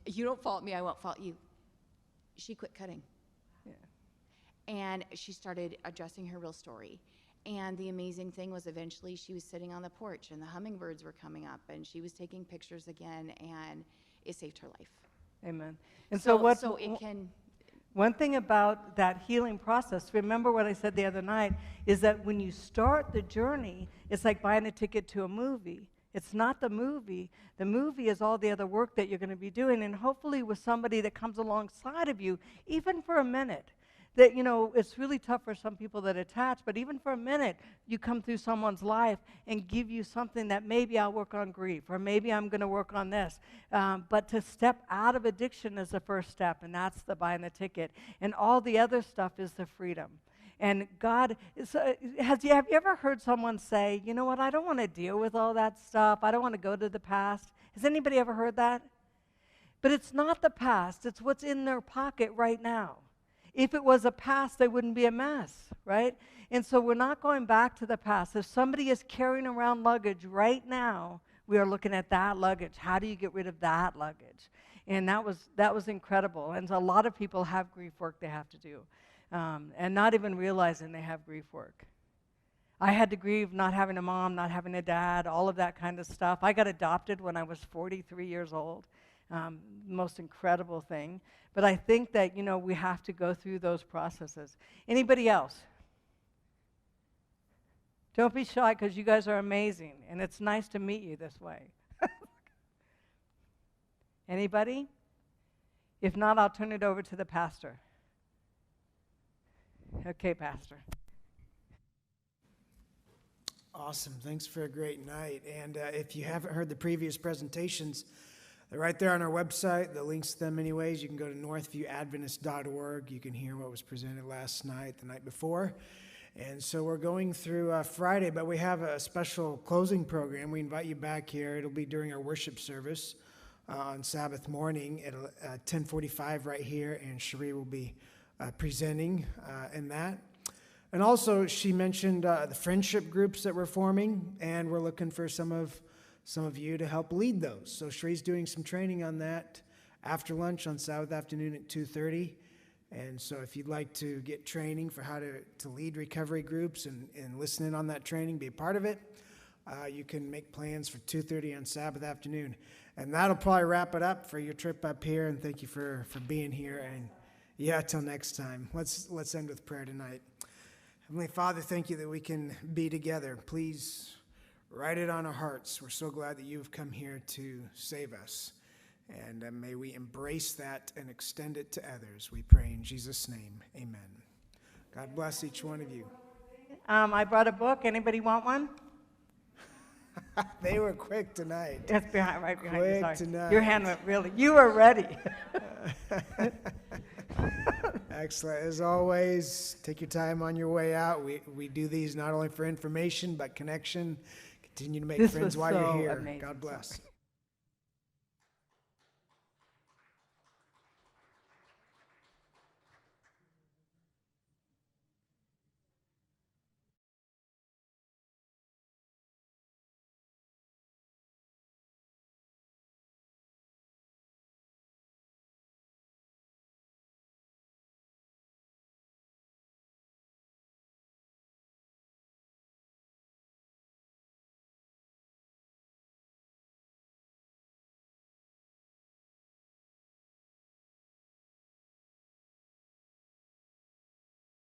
You don't fault me, I won't fault you. She quit cutting. Yeah. And she started addressing her real story. And the amazing thing was eventually she was sitting on the porch and the hummingbirds were coming up and she was taking pictures again, and it saved her life. Amen. And so it can... One thing about that healing process, remember what I said the other night, is that when you start the journey, it's like buying a ticket to a movie. It's not the movie. The movie is all the other work that you're going to be doing, and hopefully with somebody that comes alongside of you, even for a minute. That, you know, it's really tough for some people that attach, but even for a minute, you come through someone's life and give you something that maybe I'll work on grief, or maybe I'm going to work on this. But to step out of addiction is the first step, and that's the buying the ticket. And all the other stuff is the freedom. And God, have you ever heard someone say, you know what, I don't want to deal with all that stuff. I don't want to go to the past. Has anybody ever heard that? But it's not the past. It's what's in their pocket right now. If it was a past, they wouldn't be a mess, right? And so we're not going back to the past. If somebody is carrying around luggage right now, we are looking at that luggage. How do you get rid of that luggage? And that was incredible. And so a lot of people have grief work they have to do, and not even realizing they have grief work. I had to grieve not having a mom, not having a dad, all of that kind of stuff. I got adopted when I was 43 years old. Most incredible thing. But I think that, you know, we have to go through those processes. Anybody else? Don't be shy, because you guys are amazing, and it's nice to meet you this way. Anybody? If not, I'll turn it over to the pastor. Okay, Pastor. Awesome. Thanks for a great night. And if you haven't heard the previous presentations, they're right there on our website. The links to them anyways. You can go to northviewadventist.org. You can hear what was presented last night, the night before. And so we're going through Friday, but we have a special closing program. We invite you back here. It'll be during our worship service on Sabbath morning at 10:45 right here, and Cherie will be presenting in that. And also, she mentioned the friendship groups that we're forming, and we're looking for some of you to help lead those. So Cherie's doing some training on that after lunch on Sabbath afternoon at 2:30. And so if you'd like to get training for how to lead recovery groups and listen in on that training, be a part of it, you can make plans for 2:30 on Sabbath afternoon. And that'll probably wrap it up for your trip up here, and thank you for being here. And yeah, till next time. Let's end with prayer tonight. Heavenly Father, thank you that we can be together. Please write it on our hearts. We're so glad that you've come here to save us. And may we embrace that and extend it to others. We pray in Jesus' name. Amen. God bless each one of you. I brought a book. Anybody want one? They were quick tonight. It's right behind you. Quick Sorry. tonight. Your hand went really. You were ready. Excellent. As always, take your time on your way out. We do these not only for information, but connection. Continue to make friends while you're here. Amazing. God bless.